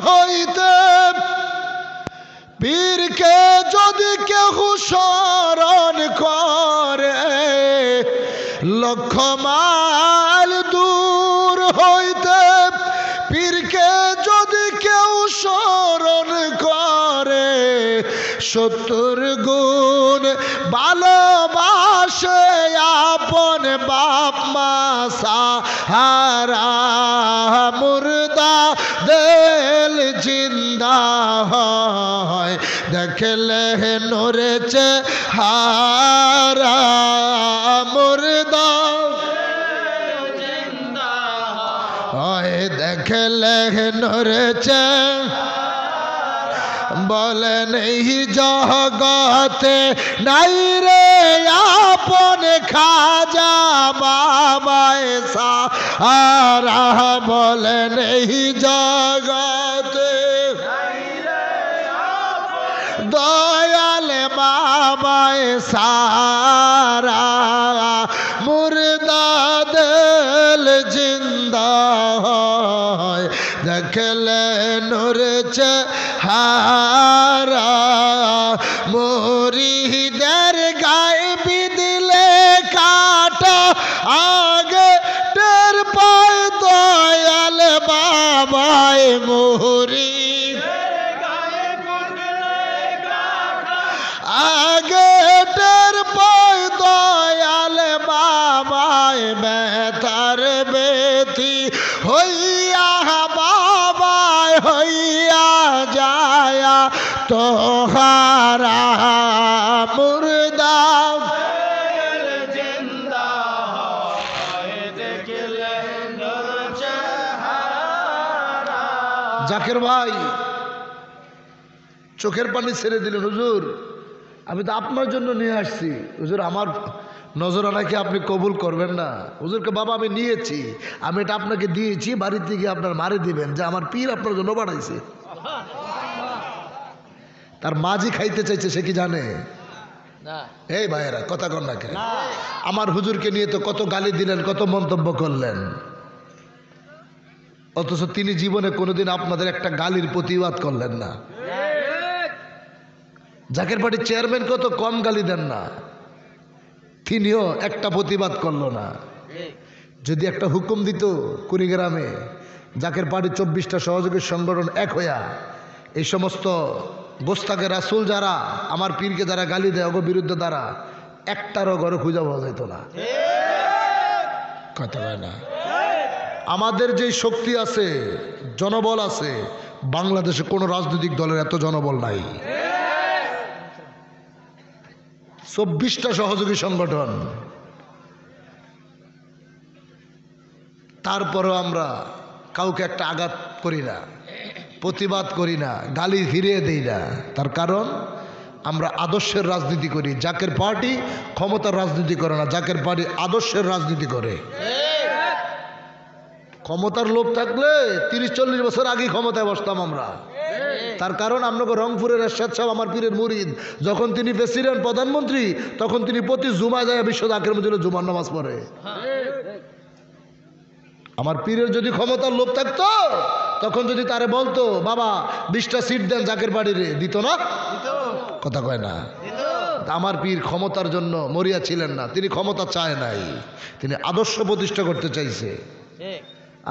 হইতে পীরকে যদি কেহ স্মরণ করে, লক্ষ মাইল দূর হইতে পীরকে যদি কেউ স্মরণ করে, 70 গুণ ভালোবাসে আপন বাপ মা সাহারা। মুর্দা দিল জিন্দা হয় দেখলে নূরে চেহারা। মুর্দা জিন্দা হয় দেখলে নূরে চেহারা। বলেন এই জগতে নাই রে আপন খাজা বাবায় সাহারা। বলেন এই জগতে দয়াল বাবায় সাহারা। মুর্দা দিল জিন্দা হয় দেখলে নূর চেহারা। মুরিদের গায়ে বিদিলে কাটা আগে টের পায় দয়াল বাবায়। মুরিদ আগে টের পায় দয়াল বাবায়। বেতার বেতি হইয়া বাবায় হইয়া যায়া তোহারা। মুর্দা জিন্দা হয় দেখলে নূর চেহারা। জাকের ভাই চোখের পানি ছেড়ে দিলেন। হুজুর আমি তো আপনার জন্য নিয়ে আসছি, হুজুর আমার নজরানা কি আপনি কবুল করবেন না? হুজুরকে বাবা আমি নিয়েছি, আমি এটা আপনাকে দিয়েছি, বাড়িতে গিয়ে আপনার মারে দিবেন যে আমার পীর আপনার জন্য বাড়াইছে। তার মাঝি খাইতে চাইছে, সে কি জানে? এই ভাইয়েরা কথা কর না কেন? আমার হুজুরকে নিয়ে তো কত গালি দিলেন, কত মন্তব্য করলেন, অথচ তিনি জীবনে কোনোদিন আপনাদের একটা গালির প্রতিবাদ করলেন না। জাকের পার্টির চেয়ারম্যান কত কম গালি দেন না, তিনিও একটা প্রতিবাদ করলো না। যদি একটা হুকুম দিত কুড়িগ্রামে জাকের পার্টির 24টা সহযোগী সংগঠন এক হইয়া এই সমস্ত গোস্তাকে রাসূল যারা আমার পীরকে যারা গালি দেয় ওগো বিরুদ্ধে দ্বারা একটারও ঘরে খুঁজে পাওয়া যেত না। কথা হয় না? আমাদের যে শক্তি আছে, জনবল আছে, বাংলাদেশে কোনো রাজনৈতিক দলের এত জনবল নাই। 24টা সহযোগী সংগঠন, তারপরেও আমরা কাউকে একটা আঘাত করি না, প্রতিবাদ করি না, গালি ফিরিয়ে দেই না। তার কারণ আমরা আদর্শের রাজনীতি করি। জাকের পার্টি ক্ষমতার রাজনীতি করে না, জাকের পার্টি আদর্শের রাজনীতি করে। ক্ষমতার লোভ থাকলে 30-40 বছর আগেই ক্ষমতায় বসতাম আমরা। তার কারণ আপনাকে রংপুরের এরশাদ সাহেব আমার পীরের মুরিদ, যখন তিনি প্রেসিডেন্ট প্রধানমন্ত্রী তখন তিনি প্রতি জুমায় যায় বিশ্ব জাকের মধ্যে জুমার নামাজ পড়ে। আমার পীরের যদি ক্ষমতার লোভ থাকতো তখন যদি তারে বলতো বাবা 20টা সিট দেন জাকের বাড়িরে, দিত না? কথা কয় না? আমার পীর ক্ষমতার জন্য মরিয়া ছিলেন না, তিনি ক্ষমতা চায় নাই, তিনি আদর্শ প্রতিষ্ঠা করতে চাইছে।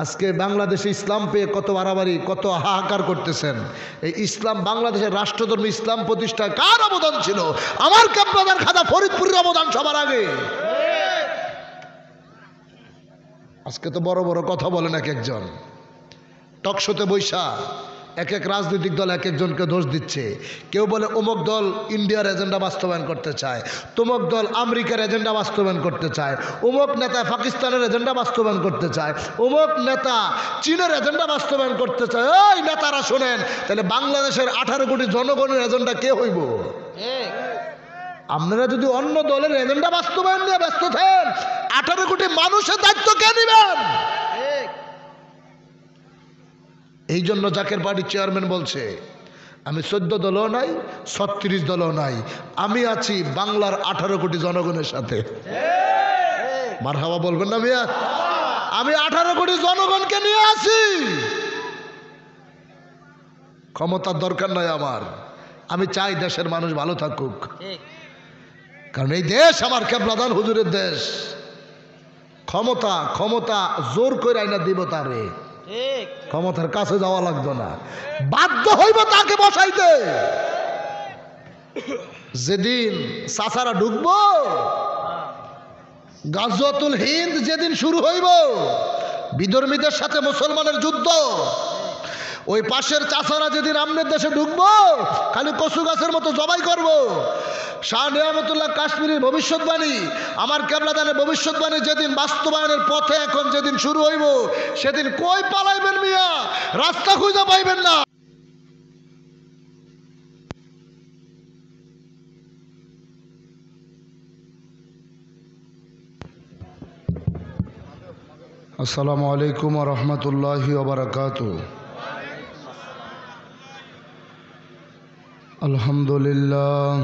আজকে বাংলাদেশে ইসলাম পেয়ে কত বাড়াবাড়ি, কত হাহাকার করতেছেন। এই ইসলাম বাংলাদেশের রাষ্ট্রধর্ম ইসলাম প্রতিষ্ঠায় কার অবদান ছিল? আমার ক্যাপ্টাদার খাজা ফরিদপুরের অবদান সবার আগে। আজকে তো বড় বড় কথা বলেন এক একজন, টকশোতে বৈশা এক এক রাজনৈতিক দল এক একজনকে দোষ দিচ্ছে। কেউ বলে অমুক দল ইন্ডিয়ার এজেন্ডা বাস্তবায়ন করতে চায়, তমুক দল আমেরিকার এজেন্ডা বাস্তবায়ন করতে চায়, অমুক নেতা পাকিস্তানের এজেন্ডা বাস্তবায়ন করতে চায়, অমুক নেতা চীনের এজেন্ডা বাস্তবায়ন করতে চায়। ওই নেতারা শোনেন, তাহলে বাংলাদেশের 18 কোটি জনগণের এজেন্ডা কে হইব? আপনারা যদি অন্য দলের এজেন্ডা বাস্তবায়ন নিয়ে ব্যস্ত থাকেন, 18 কোটি মানুষের দায়িত্ব কে নেবেন? এই জন্য জাকের পার্টির চেয়ারম্যান বলছে আমি 14 দলও নাই, 36 দলও নাই, আমি আছি বাংলার 18 কোটি জনগণের সাথে। মারহাবা বলবেন না মিয়া? আমি 18 কোটি জনগণকে নিয়ে আছি। ক্ষমতার দরকার নাই আমার, আমি চাই দেশের মানুষ ভালো থাকুক, কারণ এই দেশ আমার কেবলাদান হুজুরের দেশ। ক্ষমতা ক্ষমতা জোর করে আইনা দিব তারে, ক্ষমতার কাছে যাওয়া লাগতো না, বাধ্য হইব তাকে বসাইতে। যেদিন চাচারা ঢুকবো, গাজওয়াতুল হিন্দ যেদিন শুরু হইব, বিধর্মীদের সাথে মুসলমানের যুদ্ধ, ওই পাশের চাচারা যেদিন আমনের দেশে ঢুকবো, খালি কচু গাছের মতো জবাই করব। শাহ নিয়ামতুল্লাহ কাশ্মীরের ভবিষ্যৎবাণী, আমার কেবলাদানের ভবিষ্যৎবাণী যেদিন বাস্তবায়নের পথে এখন যেদিন শুরু হইব, সেদিন কই পালাইবেন মিয়া, রাস্তা খুঁজে পাইবেন না। আসসালামু আলাইকুম ওয়া রাহমাতুল্লাহি ওয়া বারাকাতুহু। আলহামদুলিল্লাহ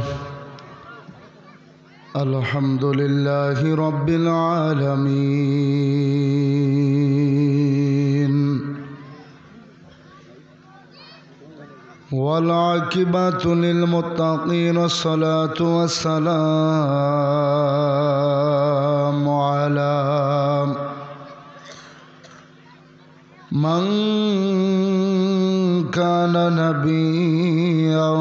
আলহামদুলিল্লাহি রাব্বিল আলামিন ওয়াল আকিবাতু লিল মুত্তাকিন ওয়াসসালাতু ওয়াসসালামু আলা من كان نبيا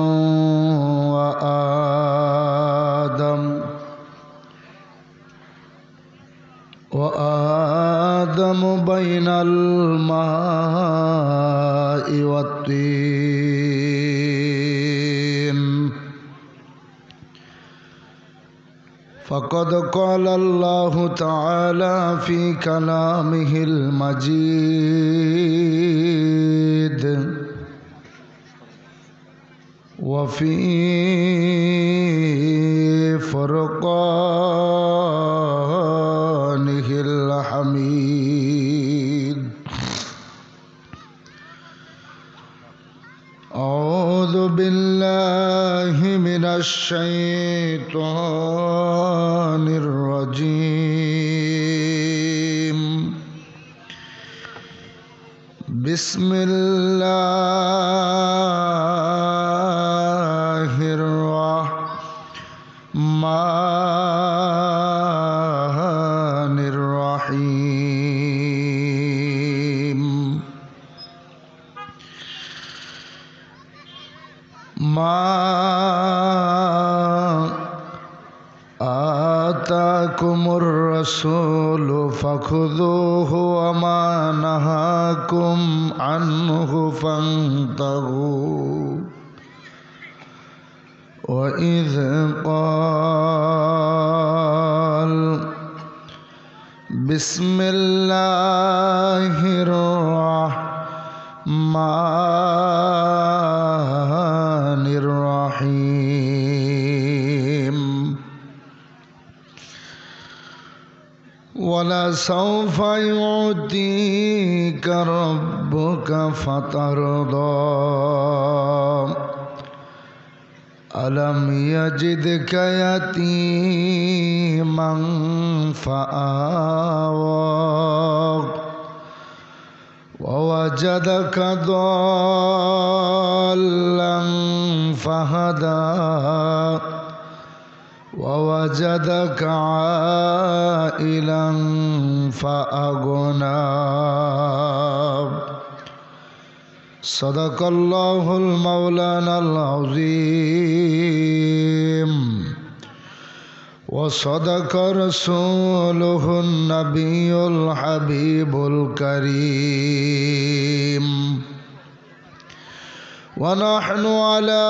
وآدم بين الماء والطين فقد قال الله تعالى في كلامه المجيد وفي فرقانه الحميد أعوذ بالله من الشيطان الرجيم بسم الله الرحمن الرحيم ما آتاكم الرسول فخذوه وما نهاكم عنه فانتهوا وإذ قال بسم الله الرحمن الرحيم ولسوف يعطيك ربك فترضى ألم يجدك يتيما فآوى ووجدك ضالا فهدى ووجدك عائلا فأغنى صدق الله المولانا العظيم وصدق رسوله النبي الحبيب الكريم ونحن على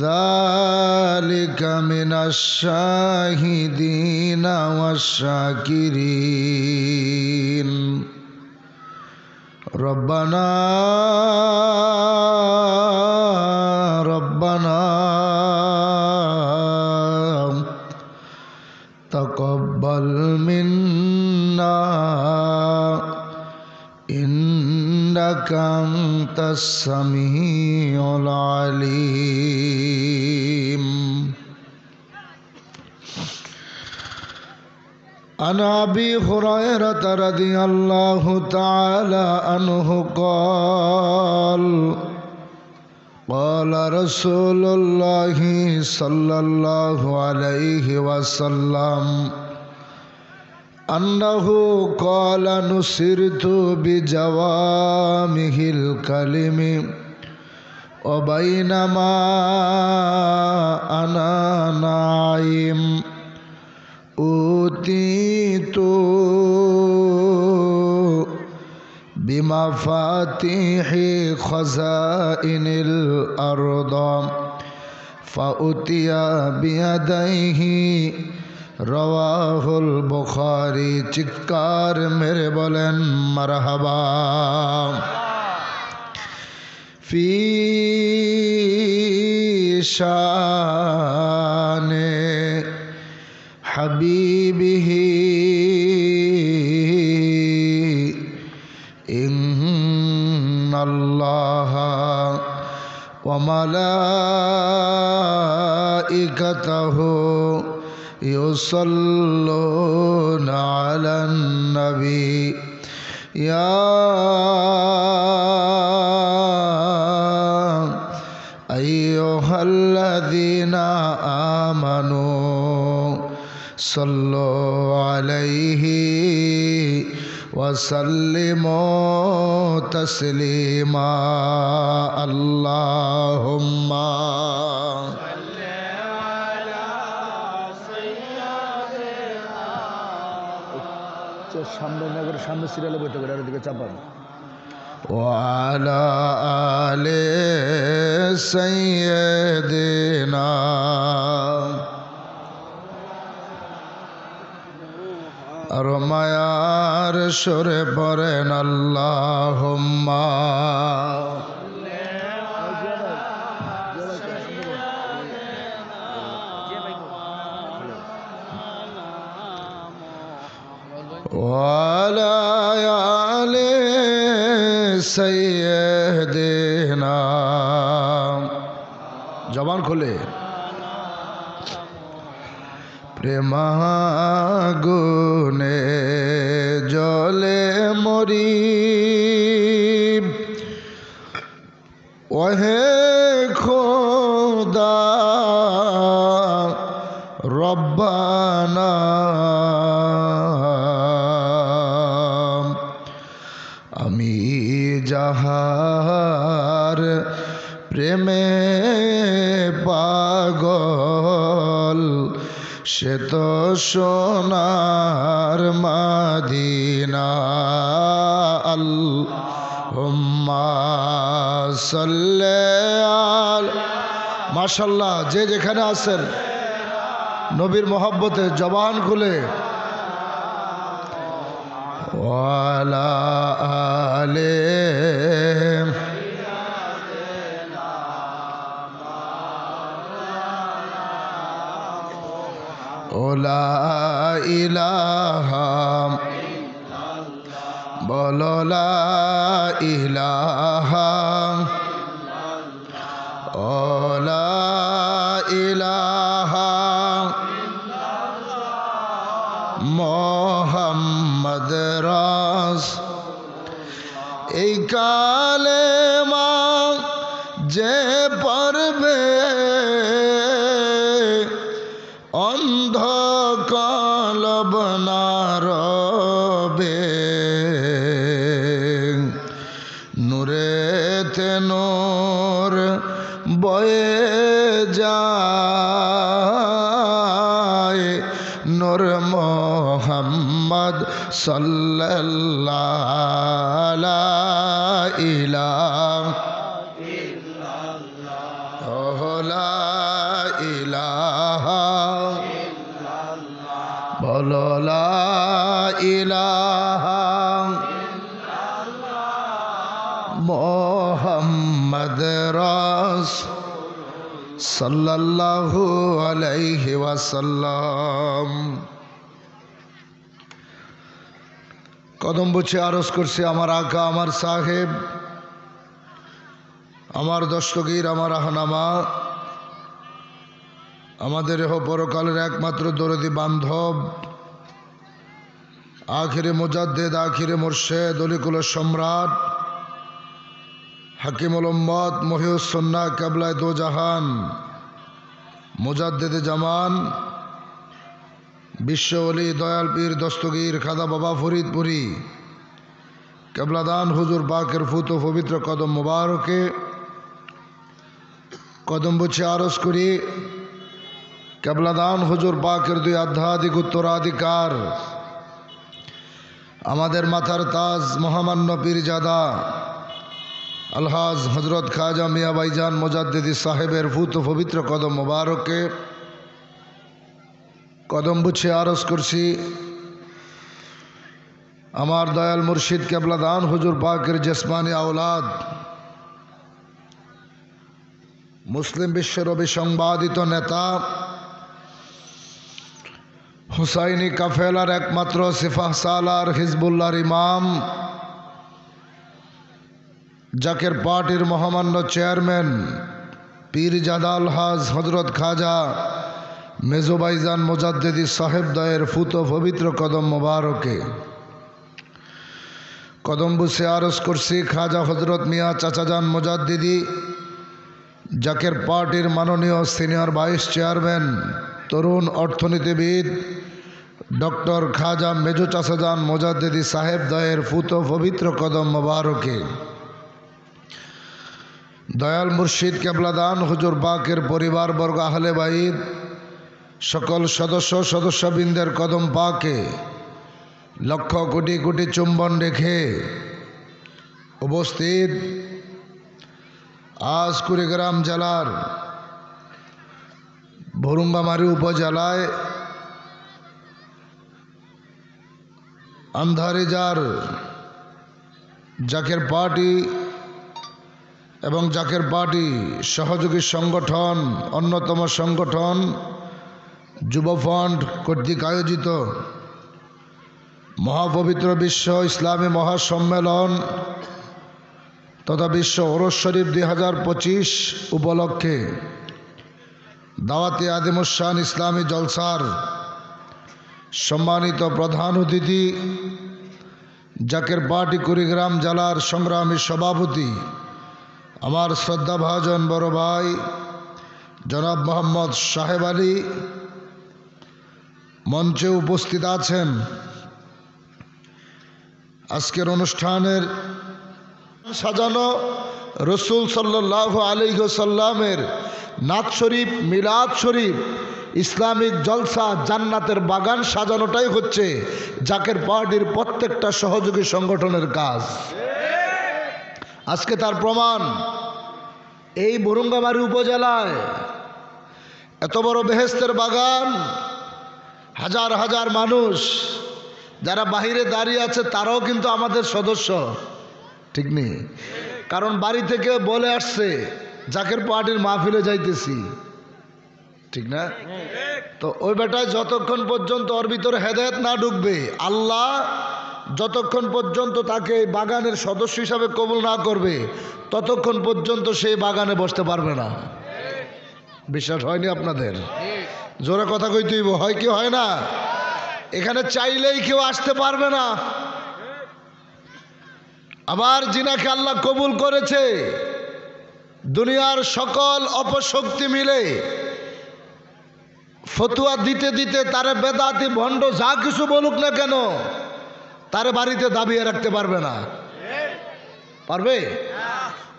ذلك من الشاهدين والشاكرين ربنا تقبل منا إنك أنت السميع العليم عن أبي هريرة رضي الله تعالى عنه قال قال رسول الله صلى الله عليه وسلم أنه قال نصرت بجوامه الكلم وبينما أنا نائم أوتيت بمفاتيح خزائن الأرض فأتي بيديه রওয়াহুল বুখারী। চিৎকার মেরে বলেন মারহাবা। ফি শানে হাবিবিহি ইন্নাল্লাহা ওয়া মালাইকাতাহু يصلون على النبي يا أيها الذين آمنوا صلوا عليه وسلموا تسليما اللهم সামনে নগরের সামনে সিরিয়ালে বইতে করে আর দিকে চাপান ওয়ালা আলে সাইয়্যিদিনা আর মায়ার সুরে পড়েন আল্লাহুম্মা وعلى آل سيدنا জবান খোলে প্রেমাগুনে জলে মরি ওহে খোদা রব্বানা আমি যাহার প্রেমে পাগল সে তো সোনার মাদিনা আল্লাহুম্মা সাল্লি আলা মাশাআল্লাহ। যে যেখানে আছেন নবীর মহব্বতে জবান খুলে ওয়ালা আলে ওলা ইলাহা বলো লা ইলাহা ওলা ইলাহা মোহাম্মদ এই কালেমা যে পড়বে অন্ধ কলব না রবে নূরেতে নূর বয়ে যায় নূর মোহাম্মদ সাল্লাল্লাহু আলাইহি ইলাহা বলো লা ইলাহা মোহাম্মদ সাল্লাল্লাহু আলাইহি ওয়াসাল্লাম। কদম বুঝে আরজ করছে আমার আকা, আমার সাহেব, আমার দস্তগীর, আমার আহনামা, আমাদের পরকালের একমাত্র দরদি বান্ধব आखिर मुजद्दिद आखिर मुर्शिद उलिकुल सम्राट हकीमुल उम्मत मुहिउस सुन्नाह क़िबला दो जहान मुजद्दिद जमान विश्व वली दयाल पीर दस्तगीर खादा बाबा फरीदपुरी क़िबलादान हुजूर पाकेर फूत पवित्र कदम मुबारके कदम बुझे आरज करी क़िबलादान हुजूर पाकेर दुई आध्यात्मिक उत्तराधिकार आमादेर माथार ताज महामान्य पीरजादा अलहाज हजरत खाजा मियाँ भाईजान मुजद्दिदी साहेबर फूत पवित्र कदम मुबारके कदम बुझे आरज करছি आमार दयाल मुर्शिद क़िबलादान हुजूर पाकेर जिस्मानी औलाद मुस्लिम विश्वर अभिसंबादित नेता हुसैनी काफेलार एकमात्र सिफाह सालार हिजबुल्लाहर इमाम जाकेर पार्टिर महामान्य चेयरमैन पीरजादा अलहाज हजरत खाजा मेजो भाईजान मुजद्दिदी साहेब दयर फूत पवित्र कदम मुबारके कदम बुझे आरज करছি खाजा हजरत मियाँ चाचाजान मुजद्दिदी जाकेर पार्टिर माननीय सिनियर वाइस चेयरमैन तरुण अर्थनीतिविद डॉक्टर खाजा मेजो चाचाजान मुजद्दिदी साहेब दयर फूत पवित्र कदम मुबारके दयाल मुर्शिद क़िबलादान हुजूर पाकेर परिवार वर्ग आहले बाईत सकल सदस्य सदस्यबृंदेर कदम पाके लक्ष कोटी कोटी चुम्बन रेखे उपस्थित आज कुड़ीग्राम जिलार भुरुंगामारी उपजेलाय अंधारीजार जाकेर पार्टी एवं जाकेर पार्टी सहयोगी संगठन अन्यतम संगठन युव फंड कर्तृक आयोजित महापवित्र विश्व इस्लामी महासम्मेलन तथा विश्व ओरस शरीफ 2025 उपलक्षे दावती आदिमुशान इस्लामी जलसार सम्मानित प्रधान अतिथि जाकेर पार्टी कुड़ीग्राम जिलार संग्रामी सभापति आमार श्रद्धाभाजन बड़ भाई जनाब मोहम्मद साहेब आली मंचे उपस्थित आছেন आजकेर अनुष्ठानेर साजानो रसूल सल्लल्लाहु आलैहि वसल्लमेर नात शरीफ मिलाद शरीफ इस्लामिक जलसा जान्नातेर बागान साजानोटाई होच्छे जाकेर पार्टिर प्रत्येकटा सहयोगी संगठनेर काज आजके तार प्रमाण এই ভুরুঙ্গামারি উপজেলায় এত বড় বেহেশতের বাগান হাজার হাজার মানুষ যারা বাইরে দাঁড়িয়ে আছে তারাও কিন্তু আমাদের সদস্য ঠিক নেই কারণ বাড়ি থেকে বলে আসছে জাকের পার্টির মাহফিলে যাইতেছি ঠিক না তো ওই বেটায় যতক্ষণ পর্যন্ত ওর ভিতরে হেদায়েত না ঢুকবে আল্লাহ যতক্ষণ পর্যন্ত তাকে বাগানের সদস্য হিসাবে কবুল না করবে ততক্ষণ পর্যন্ত সেই বাগানে বসতে পারবে না বিশ্বাস হয়নি আপনাদের জোরে কথা কইতেই হয় কি হয় না এখানে চাইলেই কেউ আসতে পারবে না আবার যিনাকে আল্লাহ কবুল করেছে দুনিয়ার সকল অপশক্তি মিলে ফতোয়া দিতে দিতে তারে বেদাতি ভণ্ড যা কিছু বলুক না কেন তারে বাড়িতে দাবিয়ে রাখতে পারবে না পারবে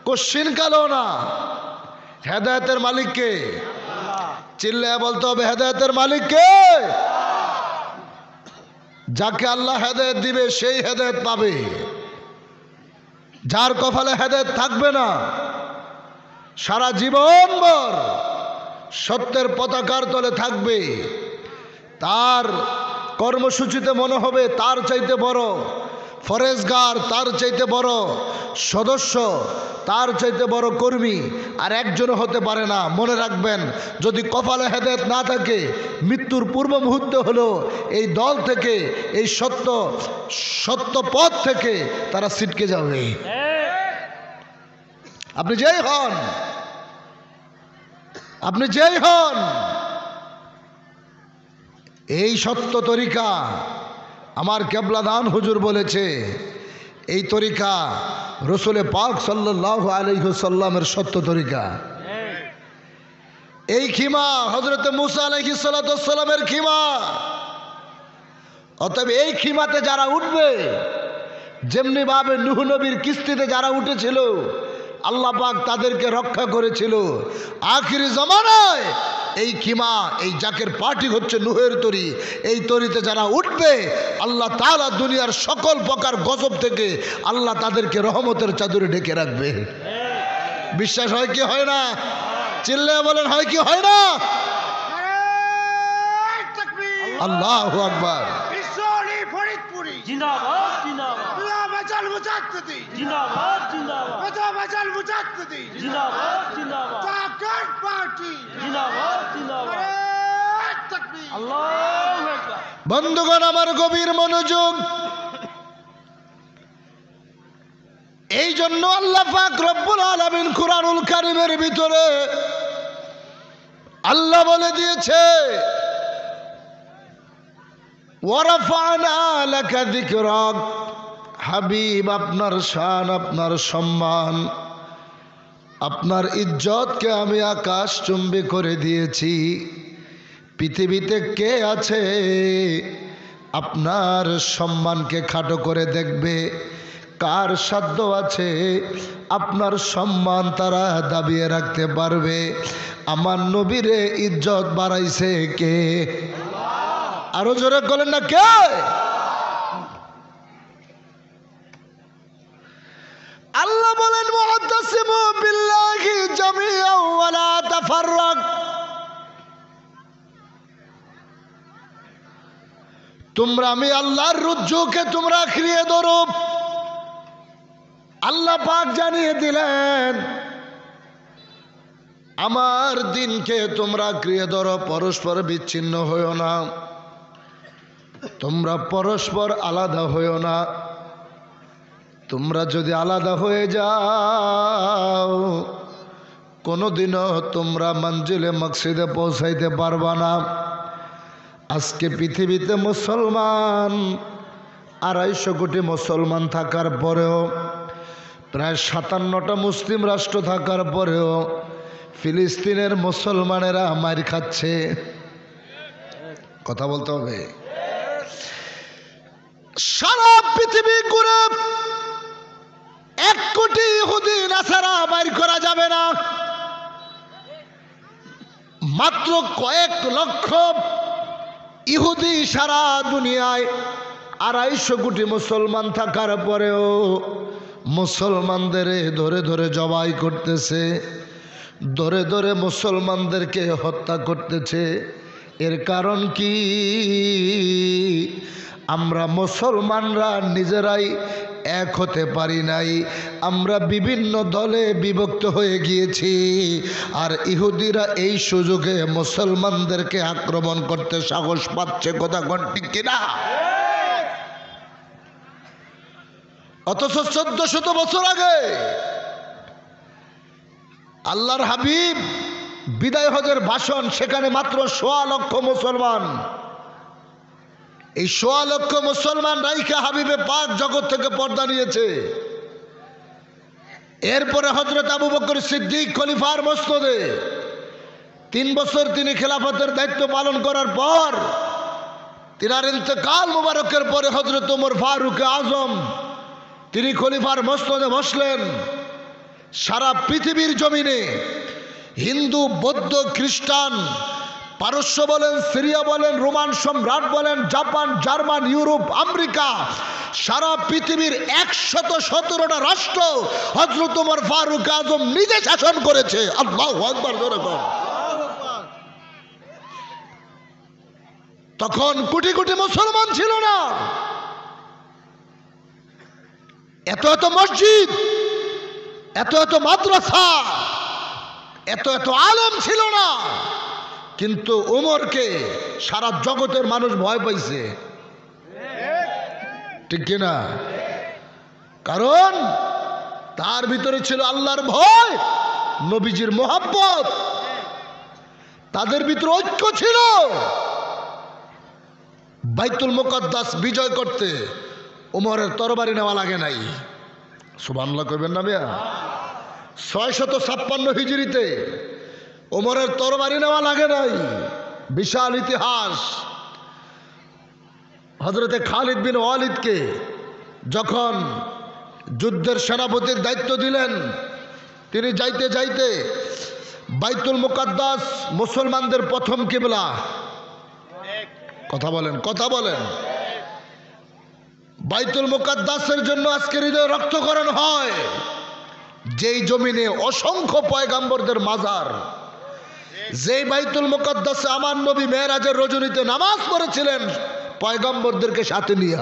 কোশ্চিন কালো না হেদায়েতের মালিক কে চিল্লায়া বলতে হবে হেদায়েতের মালিক কে যাকে আল্লাহ হেদায়েত দিবে সেই হেদায়েত পাবে যার কপালে হেদায়েত থাকবে না সারা জীবন ভর সত্যের পতাকার তলে থাকবে তার কর্মসূচিতে মনে হবে তার চাইতে বড় ফরেজগার তার চাইতে বড় সদস্য তার চাইতে বড় কর্মী আর একজনও হতে পারে না মনে রাখবেন যদি কপালে হেদায়েত না থাকে মৃত্যুর পূর্ব মুহূর্তে হলো এই দল থেকে এই সত্য পথ থেকে তারা ছিটকে যাবে আপনি যেই হন এই সত্য তরিকা আমার কেবলাদান হুজুর বলেছে এই তরিকা রসুল পাক সাল্লাল্লাহু আলাইহি ওয়াসাল্লামের সত্য তরিকা। এই খিমা হযরত মুসা আলাইহিস সালাতু ওয়াস সালামের খিমা। অতএব এই খিমাতে যারা উঠবে, যেমনি ভাবে নূহ নবীর কিস্তিতে যারা উঠেছিল আল্লাহ পাক তাদেরকে রক্ষা করেছিল, আখিরি জামানায় এই খিমা, এই জাকের পার্টি হচ্ছে নূহের তরি। এই তরিতে যারা উঠবে আল্লাহ তাআলা দুনিয়ার সকল প্রকার গজব থেকে আল্লাহ তাদেরকে রহমতের চাদরে ঢেকে রাখবে। বিশ্বাস হয় কি হয় না? চিল্লায়া বলেন হয় কি হয় না? আল্লাহু আকবার। জিন্দাবাদ জিন্দাবাদ বাজাল মুজাদ্দিদি জিন্দাবাদ জিন্দাবাদ বাজাল মুজাদ্দিদি জিন্দাবাদ জিন্দাবাদ জাকের পার্টি জিন্দাবাদ জিন্দাবাদ তাকবীর আল্লাহু আকবার। বন্ধুগণ আমার গভীর মনোযোগ। এই জন্য আল্লাহ পাক রব্বুল আলামিন কুরআনুল কারীমের ভিতরে আল্লাহ বলে দিয়েছে ওয়ারাফানা লাকা যিকরাক, হাবিব আপনার শান, আপনার সম্মান, আপনার ইজ্জতকে আমি আকাশচুম্বী করে দিয়েছি। পৃথিবীতে কে আছে আপনার সম্মানকে খাটো করে দেখবে? কার সাধ্য আছে আপনার সম্মান তারা দাবিয়ে রাখতে পারবে? আমার নবীরে ইজ্জত বাড়াইছে কে? আরো জোরে বলেন না কে? আল্লাহ বলেন মুআতাসিমু বিল্লাহি জামিআন ওয়া লা তাফাররাক। তোমরা আমি আল্লাহর রজ্জুকে তোমরা আঁকড়িয়ে ধরো। আল্লাহ পাক জানিয়ে দিলেন আমার দিনকে তোমরা আঁকড়িয়ে ধরো, পরস্পর বিচ্ছিন্ন হইও না, তোমরা পরস্পর আলাদা হইও না। তোমরা যদি আলাদা হয়ে যাও কোনোদিনও তোমরা মঞ্জিলে মকসিদে পৌঁছাইতে পারবা না। আজকে পৃথিবীতে মুসলমান 250 কোটি মুসলমান থাকার পরেও, প্রায় 57টা মুসলিম রাষ্ট্র থাকার পরেও ফিলিস্তিনের মুসলমানেরা মার খাচ্ছে। কথা বলতে হবে। সারা পৃথিবী ঘুরে 1 কোটি ইহুদি নাসারা বাইর করা যাবে না। মাত্র কয়েক লক্ষ ইহুদি সারা দুনিয়ায় 250 কোটি মুসলমান থাকার পরেও মুসলমানদের ধরে ধরে জবাই করতেছে, ধরে ধরে মুসলমানদেরকে হত্যা করতেছে। এর কারণ কি? আমরা মুসলমানরা নিজেরাই এক হতে পারি নাই, আমরা বিভিন্ন দলে বিভক্ত হয়ে গিয়েছি। আর ইহুদিরা এই সুযোগে মুসলমানদেরকে আক্রমণ করতে সাহস পাচ্ছে। কথা কোন ঠিক কিনা? অথচ 1400 বছর আগে আল্লাহর হাবিব বিদায় হজের ভাষণ, সেখানে মাত্র 1.25 লক্ষ মুসলমান। এই 1.25 লক্ষ মুসলমান রাইখা হাবিবে পাক জগৎ থেকে পর্দা নিয়েছে। এরপরে হযরত আবু বকর সিদ্দিক খলিফার মসনদে 3 বছর তিনি খেলাফতের দায়িত্ব পালন করার পর তিনার ইন্তেকাল মুবারকের পরে হযরত ওমর ফারুক আজম তিনি খলিফার মসনদে বসলেন। সারা পৃথিবীর জমিনে হিন্দু, বৌদ্ধ, খ্রিস্টান, পারস্য বলেন, সিরিয়া বলেন, রোমান সম্রাট বলেন, জাপান, জার্মান, ইউরোপ, আমেরিকা, সারা পৃথিবীর 117টা রাষ্ট্র হযরত ওমর ফারুক আজম নিজে শাসন করেছে। আল্লাহু আকবার জোরে বলেন। তখন কোটি কোটি মুসলমান ছিল না, এত এত মসজিদ, এত এত মাদ্রাসা, এত এত আলেম ছিল না। কিন্তু ওমরকে সারা জগতের মানুষ ভয় পাইছে। ঠিক কিনা? কারণ তার ভিতরে ছিল আল্লাহর ভয়, নবীজির মোহাব্বত, তাদের ভিতরে ঐক্য ছিল। বাইতুল মুকাদ্দাস বিজয় করতে ওমরের তরবারি নেওয়া লাগে নাই। সুবহানাল্লাহ কইবেন না মিয়া? 656 হিজরিতে ওমরের তরবারি নেওয়া লাগে নাই। বিশাল ইতিহাস। হযরতে খালিদ বিন ওয়ালিদকে যখন যুদ্ধের সেনাপতির দায়িত্ব দিলেন, তিনি যাইতে যাইতে বাইতুল মুকাদ্দাস মুসলমানদের প্রথম কিবলা, কথা বলেন কথা বলেন, বাইতুল মুকাদ্দাসের জন্য আজকের হৃদয় রক্তকরণ হয়। যেই জমিনে অসংখ্য পয়গাম্বরদের মাজার, যেই বাইতুল মুকাদ্দাসে আমার নবী মেরাজের রজনীতে নামাজ পড়েছিলেন পয়গাম্বরদেরকে সাথে নিয়ে।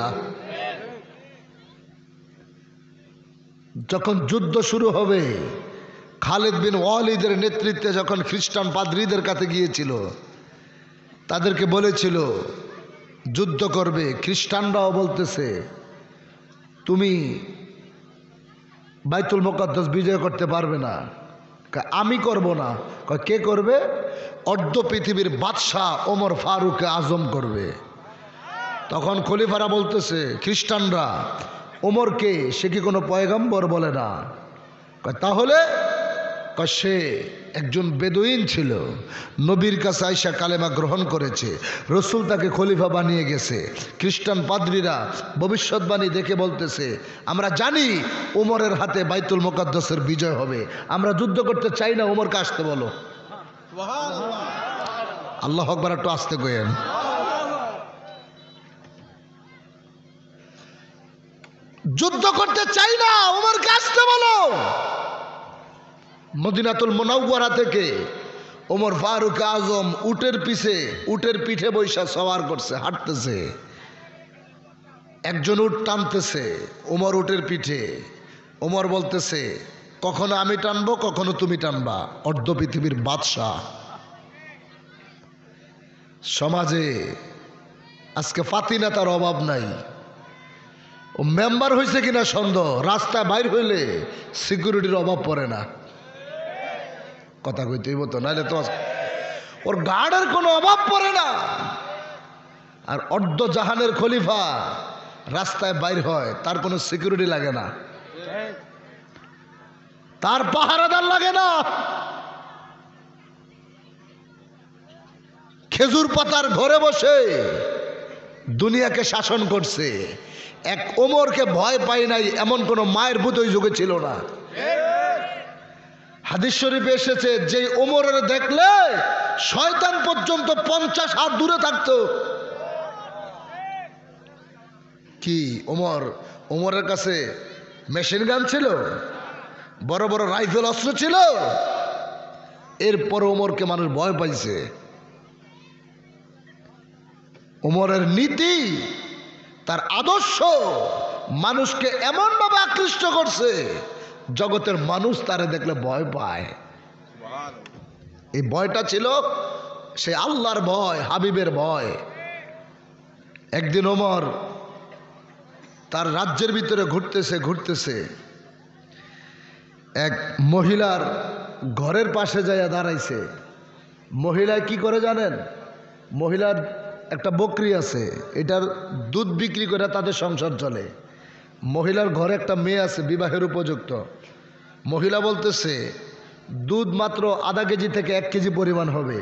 যখন যুদ্ধ শুরু হবে, খালিদ বিন ওয়ালিদের নেতৃত্বে যখন খ্রিস্টান পাদ্রীদের কাছে গিয়েছিল, তাদেরকে বলেছিল যুদ্ধ করবে। খ্রিস্টানরাও বলতেছে তুমি বাইতুল মুকাদ্দাস বিজয় করতে পারবে না। আমি করব না। কে করবে? অর্ধ পৃথিবীর বাদশাহ ওমর ফারুক আজম করবে। তখন খলিফারা বলতেছে খ্রিস্টানরা, ওমরকে সে কি কোনো পয়গম্বর? বলে না। তাহলে সে একজন বেদুইন ছিল, নবীর কাছে আইসা কালেমা গ্রহণ করেছে, রসুল তাকে খলিফা বানিয়ে গেছে। খ্রিস্টান পাদ্রীরা ভবিষ্যৎবাণী দেখে বলতেছে আমরা জানি ওমরের হাতে বাইতুল মুকাদ্দাসের বিজয় হবে, আমরা যুদ্ধ করতে চাই না, ওমরকে আসতে বলো। আল্লাহু আকবার, একটু আসতে কইেন। যুদ্ধ করতে চাই না, ওমরকে আসতে বলো। মদিনাতুল মুনাওয়ারা থেকে ওমর ফারুক আজম উটের পিঠে বৈশা সওয়ার করছে, হাঁটতেছে। একজন উট টানতেছে, ওমর উটের পিঠে। ওমর বলতেছে কখনো আমি টানবো, কখনো তুমি টানবা। অর্ধ পৃথিবীর বাদশাহ। সমাজে আজকে ফাতি নেতার অভাব নাই। ও মেম্বার হয়েছে কিনা সন্দেহ, রাস্তায় বাইর হইলে সিকিউরিটির অভাব পড়ে না। কথা কইতেই মতো, নাহলে তো ওর গার্ডের কোনো অভাব পড়ে না। আর অর্ধ জাহানের খলিফা রাস্তায় বাইর হয়, তার কোনো সিকিউরিটি লাগে না, তার পাহারাদার লাগে না। খেজুর পাতার ঘরে বসে দুনিয়াকে শাসন করছে। এক ওমরকে ভয় পায় নাই এমন কোন মায়ের ভূত ওই যুগে ছিল না। হাদিস শরীফে এসেছে যে ওমরের দেখলে শয়তান পর্যন্ত 50 হাত দূরে থাকতো। কি ওমরের কাছে মেশিন গান ছিল, বড় বড় রাইফেল অস্ত্র ছিল, এরপর ওমরকে মানুষ ভয় পাইছে। ওমরের নীতি, তার আদর্শ মানুষকে এমনভাবে আকৃষ্ট করছে, জগতের মানুষ তারে দেখলে ভয় পায়। এই ভয়টা ছিল সে আল্লাহর ভয়, হাবিবের ভয়। একদিন ওমর তার রাজ্যের ভিতরে ঘুরতেছে, এক মহিলার ঘরের পাশে যাইয়া দাঁড়াইছে। মহিলা কি করে জানেন? মহিলার একটা বকরি আছে, এটার দুধ বিক্রি করে তাদের সংসার চলে। মহিলার ঘরে একটা মেয়ে আছে বিবাহের উপযুক্ত। মহিলা বলতেছে দুধ মাত্র আধা কেজি থেকে 1 কেজি পরিমাণ হবে,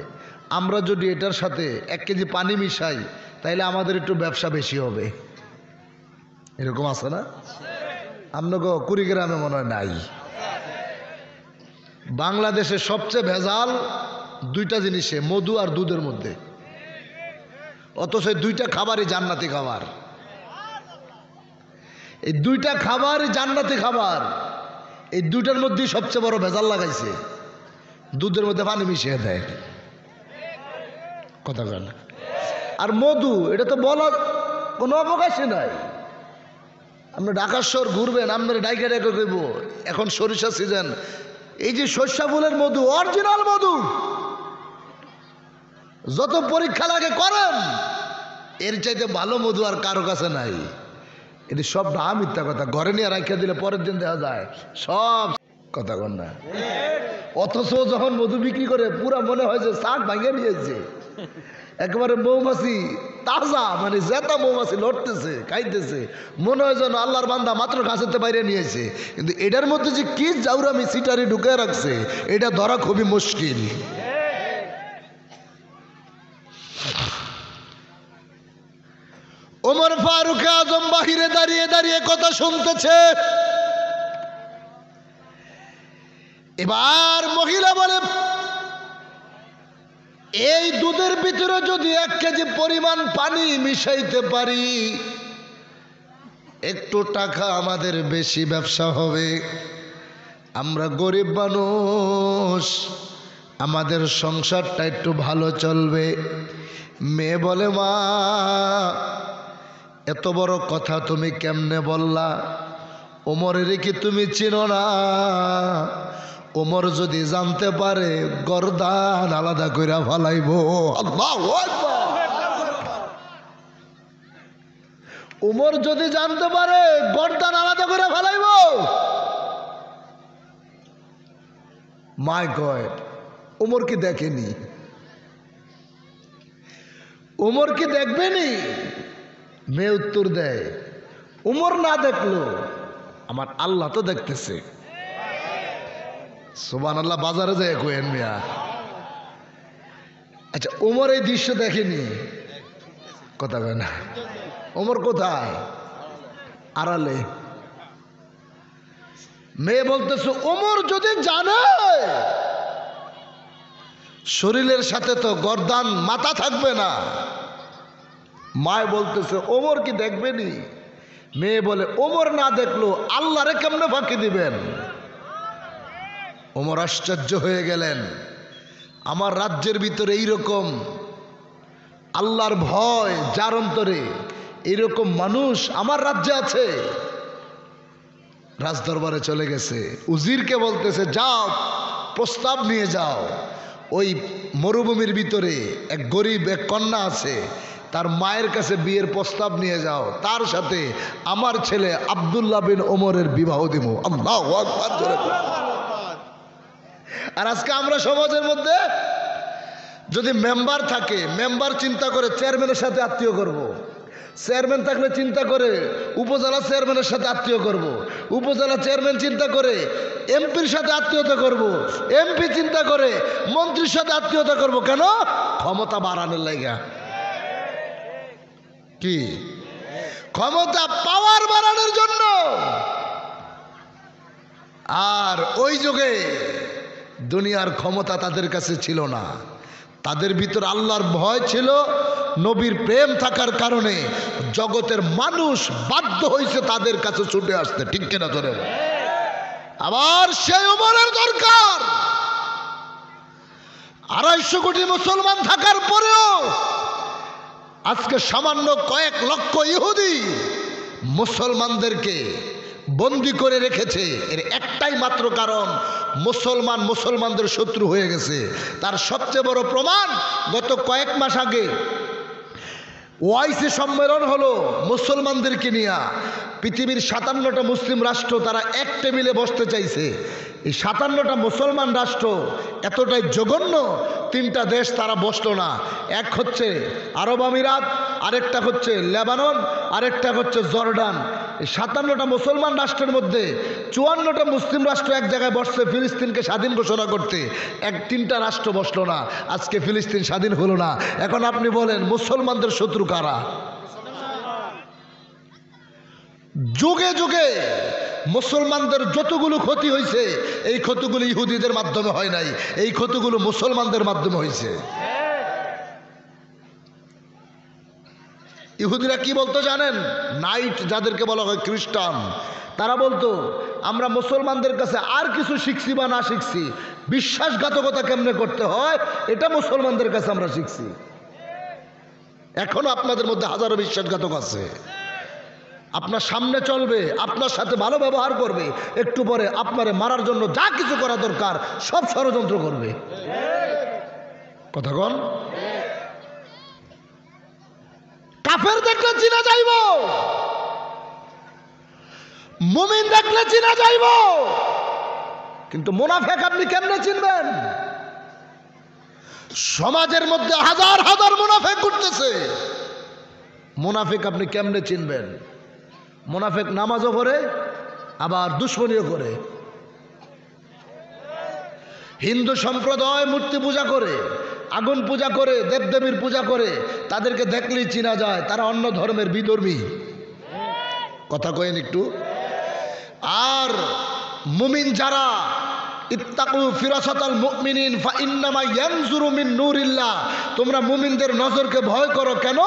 আমরা যদি এটার সাথে 1 কেজি পানি মিশাই তাইলে আমাদের একটু ব্যবসা বেশি হবে। এরকম আছে না? আপনাকে কুড়িগ্রামে মনে হয় নাই। বাংলাদেশে সবচেয়ে ভেজাল 2টা জিনিসে, মধু আর দুধের মধ্যে, অথচ 2টা খাবারই জান্নাতি খাবার। এই 2টা খাবারই জান্নাতি খাবার। এই 2টার মধ্যেই সবচেয়ে বড় ভেজাল লাগাইছে, দুধের মধ্যে পানি মিশিয়ে দেয়। কথা বল। আর মধু, এটা তো বলার কোনো অবকাশই নাই। আপনি ঢাকা শহর ঘুরবেন, আপনার ডাইকে ডাইকে কইব এখন সরিষা সিজন, এই যে সরিষা ফুলের মধু, অরিজিনাল মধু, যত পরীক্ষা লাগে করেন, এর চাইতে ভালো মধু আর কারো কাছে নাই। এটি সব মিথ্যা কথা, ঘরে নিয়ে রাখিয়া দিলে পরের দিন দেখা যায় সব কথা কন না। অথচ যখন মধু বিক্রি করে পুরা মনে হয় যে শাক ভাঙিয়ে নিয়েছে, একেবারে মৌমাছি তাজা, মানে জেতা মৌমাছি লড়তেছে, খাইতেছে, মনে হয় যেন আল্লাহর বান্দা মাত্র গাছেতে বাইরে নিয়েছে। কিন্তু এটার মধ্যে যে কি জাউরামি সিটারি ঢুকে রাখছে, এটা ধরা খুবই মুশকিল। ওমর ফারুক আজম বাহিরে দাঁড়িয়ে দাঁড়িয়ে কথা শুনতেছে। এবার মহিলা বলে, এই দুধের ভিতরে যদি 1 কেজি পরিমাণ পানি মিশাইতে পারি, একটু টাকা আমাদের বেশি ব্যবসা হবে, আমরা গরিব মানুষ, আমাদের সংসারটা একটু ভালো চলবে। মেয়ে বলে, মা এত বড় কথা তুমি কেমনে বললা? ওমরের কি তুমি চিনো না? ওমর যদি জানতে পারে গর্দান আলাদা কইরা ফালাইব। আল্লাহু আকবার। ওমর যদি জানতে পারে গর্দান আলাদা কইরা ফালাইব। মাই গড, ওমর কি দেখেনি? ওমর কি দেখবেনি? মেয়ে উত্তর দেয়, ওমর না দেখলো আমার আল্লাহ তো দেখতেছে। সুবহানাল্লাহ, বাজারে যায় কোয়েন মিয়া। আচ্ছা, ওমর এই দৃশ্য দেখেনি? কথা কয় না। ওমর কোথায়? আড়ালে। মেয়ে বলতেছে, ওমর যদি জানে শরীরের সাথে তো গর্দান মাথা থাকবে না। মায় বলতেছে, ওমর কি দেখবেনি? মেয়ে বলে, ওমর না দেখলো আল্লাহরে কেমনে ফাঁকি দিবেন? ওমর আশ্চর্য হয়ে গেলেন, আমার রাজ্যের ভিতরে এইরকম আল্লাহর ভয় যার অন্তরে, এইরকম মানুষ আমার রাজ্যে আছে। রাজদরবারে চলে গেছে, উজিরকে বলতেছে, যাও প্রস্তাব নিয়ে যাও, ওই মরুভূমির ভিতরে এক গরিব এক কন্যা আছে, তার মায়ের কাছে বিয়ের প্রস্তাব নিয়ে যাও, তার সাথে আমার ছেলে আব্দুল্লাহ বিন ওমরের বিবাহ দিব। আল্লাহু আকবার জোরে। আর আজকে আমরা সমাজের মধ্যে যদি মেম্বার থাকে, মেম্বার চিন্তা করে চেয়ারম্যানের সাথে আত্মীয় করব। চেয়ারম্যান থাকলে চিন্তা করে উপজেলা চেয়ারম্যানের সাথে আত্মীয় করব। উপজেলা চেয়ারম্যান চিন্তা করে এমপির সাথে আত্মীয়তা করব। এমপি চিন্তা করে মন্ত্রীর সাথে আত্মীয়তা করব। কেন? ক্ষমতা বাড়ানোর লাগা। কি? ক্ষমতা পাওয়ার বাড়ানোর জন্য। আর ওই যুগে দুনিয়ার ক্ষমতা তাদের কাছে ছিল না, তাদের ভিতর আল্লাহর ভয় ছিল, নবীর প্রেম থাকার কারণে জগতের মানুষ বাধ্য হয়েছে তাদের কাছে ছুটে আসতে। ঠিক কিনা ধরে? আবার সেই ওমরের দরকার। 250 কোটি মুসলমান থাকার পরেও আজকে সামান্য কয়েক লক্ষ ইহুদি মুসলমানদেরকে বন্দি করে রেখেছে। এর একটাই মাত্র কারণ, মুসলমানদের শত্রু হয়ে গেছে। তার সবচেয়ে বড় প্রমাণ, গত কয়েক মাস আগে ওআইসি সম্মেলন হলো মুসলমানদেরকে নিয়ে। পৃথিবীর 57টা মুসলিম রাষ্ট্র তারা এক টেবিলে বসতে চাইছে। এই 57টা মুসলমান রাষ্ট্র এতটাই জঘন্য, 3টা দেশ তারা বসলো না। এক হচ্ছে আরব আমিরাত, আরেকটা হচ্ছে লেবানন, আরেকটা হচ্ছে জর্ডান। এই 57টা মুসলমান রাষ্ট্রের মধ্যে 54টা মুসলিম রাষ্ট্র এক জায়গায় বসছে ফিলিস্তিনকে স্বাধীন ঘোষণা করতে। 3টা রাষ্ট্র বসলো না। আজকে ফিলিস্তিন স্বাধীন হলো না। এখন আপনি বলেন মুসলমানদের শত্রু কারা? যুগে যুগে মুসলমানদের যতগুলো ক্ষতি হয়েছে, এই ক্ষতিগুলো ইহুদিদের মাধ্যমে হয় নাই, এই ক্ষতিগুলো মুসলমানদের মাধ্যমে হয়েছে। ইহুদিরা কি বলতো জানেন? নাইট যাদেরকে বলা হয় খ্রিস্টান, তারা বলতো আমরা মুসলমানদের কাছে আর কিছু শিখছি বা না শিখছি, বিশ্বাসঘাতকতা কেমনে করতে হয় এটা মুসলমানদের কাছে আমরা শিখছি। এখনো আপনাদের মধ্যে হাজারো বিশ্বাসঘাতক আছে। আপনার সামনে চলবে, আপনার সাথে ভালো ব্যবহার করবে, একটু পরে আপনারে মারার জন্য যা কিছু করা দরকার সব ষড়যন্ত্র করবে। কথা কন? কাফের দেখলে চিনা যাইব, মুমিন দেখলে চিনা যাইব, কিন্তু মুনাফিক আপনি কেমনে চিনবেন? সমাজের মধ্যে হাজার হাজার মুনাফিক ঘুরতেছে। মুনাফিক আপনি কেমনে চিনবেন? মুনাফিক নামাজও পড়ে আবার দুশ্মনীও করে। হিন্দু সম্প্রদায় মূর্তি পূজা করে, আগুন পূজা করে, দেবদেবীর পূজা করে, তাদেরকে দেখলেই চেনা যায় তারা অন্য ধর্মের বিধর্মী। কথা কয়েন একটু। আর মুমিন যারা, ইত্তাকু ফিরাসাতাল মুমিনিন ফা ইন্নামা ইয়ানজুরু মিন নূরিল্লাহ, তোমরা মুমিনদের নজরকে ভয় করো কেন?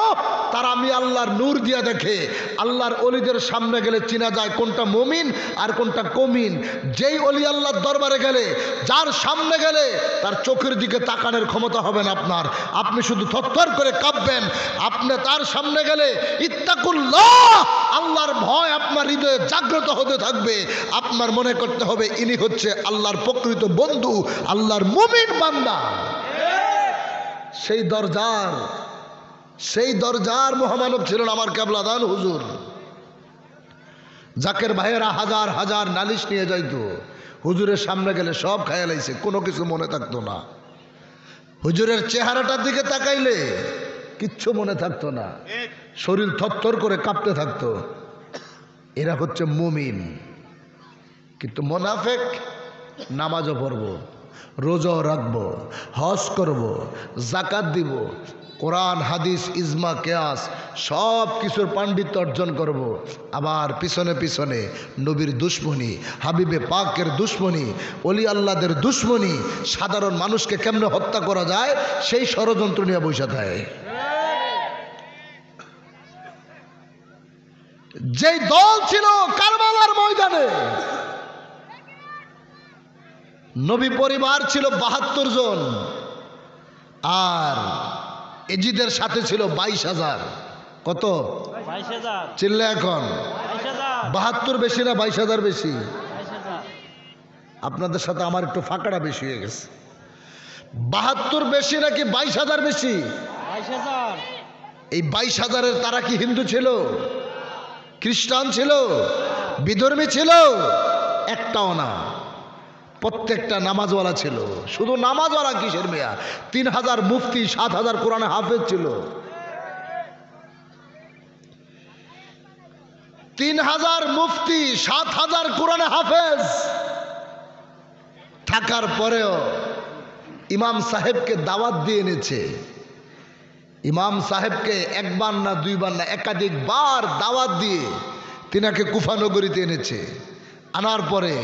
তারা আমি আল্লাহর নূর দিয়া দেখে। আল্লাহর ওলিদের সামনে গেলে চেনা যায় কোনটা মুমিন আর কোনটা কমিন। যেই ওলি আল্লাহর দরবারে গেলে, যার সামনে গেলে তার চোখের দিকে তাকানোর ক্ষমতা হবে না আপনার, আপনি শুধু থরথর করে কাঁপবেন। আপনি তার সামনে গেলে ইত্তাকুল্লাহ, আল্লাহর ভয় আপনার হৃদয়ে জাগ্রত হতে থাকবে। আপনার মনে করতে হবে ইনি হচ্ছে আল্লাহর প্রকৃত বন্ধু, আল্লাহর মুমিন বান্দা। সেই দরজার মহামানব ছিলেন আমার কেবলাদান হুজুর। জাকের ভাইয়েরা হাজার হাজার নালিশ নিয়ে যাইতো, হুজুরের সামনে গেলে সব খায়া লাইছে, কোনো কিছু মনে থাকতো না। হুজুরের চেহারাটার দিকে তাকাইলে কিচ্ছু মনে থাকতো না, শরীর থরথর করে কাঁপতে থাকতো। এরা হচ্ছে মুমিন। কিন্তু মুনাফিক নামাজও পড়ব, রোজাও রাখবো, হজ করব, জাকাত দিব, কোরআন হাদিস ইজমা কেয়াস সব কিছুর পাণ্ডিত্য অর্জন করব, আবার পিছনে পিছনে নবীর দুশ্মনী, হাবিবে পাকের দুশ্মনী, অলি আল্লাহদের দুশ্মনী, সাধারণ মানুষকে কেমনে হত্যা করা যায় সেই ষড়যন্ত্র নিয়ে বসে থাকে। যেই দল ছিল কারবালার ময়দানে, নবী পরিবার ছিল ৭২ জন, আর এজিদের সাথে ছিল ২২,০০০। কত? ২২,০০০। চিল্লে এখন ৭২ বেশি না ২২,০০০ বেশি? আপনাদের সাথে আমার একটু ফাঁকাটা বেশি হয়ে গেছে। ৭২ বেশি নাকি ২২,০০০ বেশি? ২২,০০০। এই ২২,০০০-এর তারা কি হিন্দু ছিল, খ্রিস্টান ছিল, বিধর্মী ছিল? একটাও না। প্রত্যেকটা নামাজওয়ালা ছিল। শুধু নামাজওয়ালা কিসের মেয়া, ৩,০০০ মুফতি, ৭,০০০ কোরআনে হাফেজ ছিল। ৩,০০০ মুফতি, ৭,০০০ কোরআনে হাফেজ থাকার পরেও ইমাম সাহেবকে দাওয়াত দিয়ে এনেছে। ইমাম সাহেবকে একবার না দুইবার না একাধিকবার দাওয়াত দিয়ে তিনাকে কুফা নগরীতে এনেছে। আনার পরে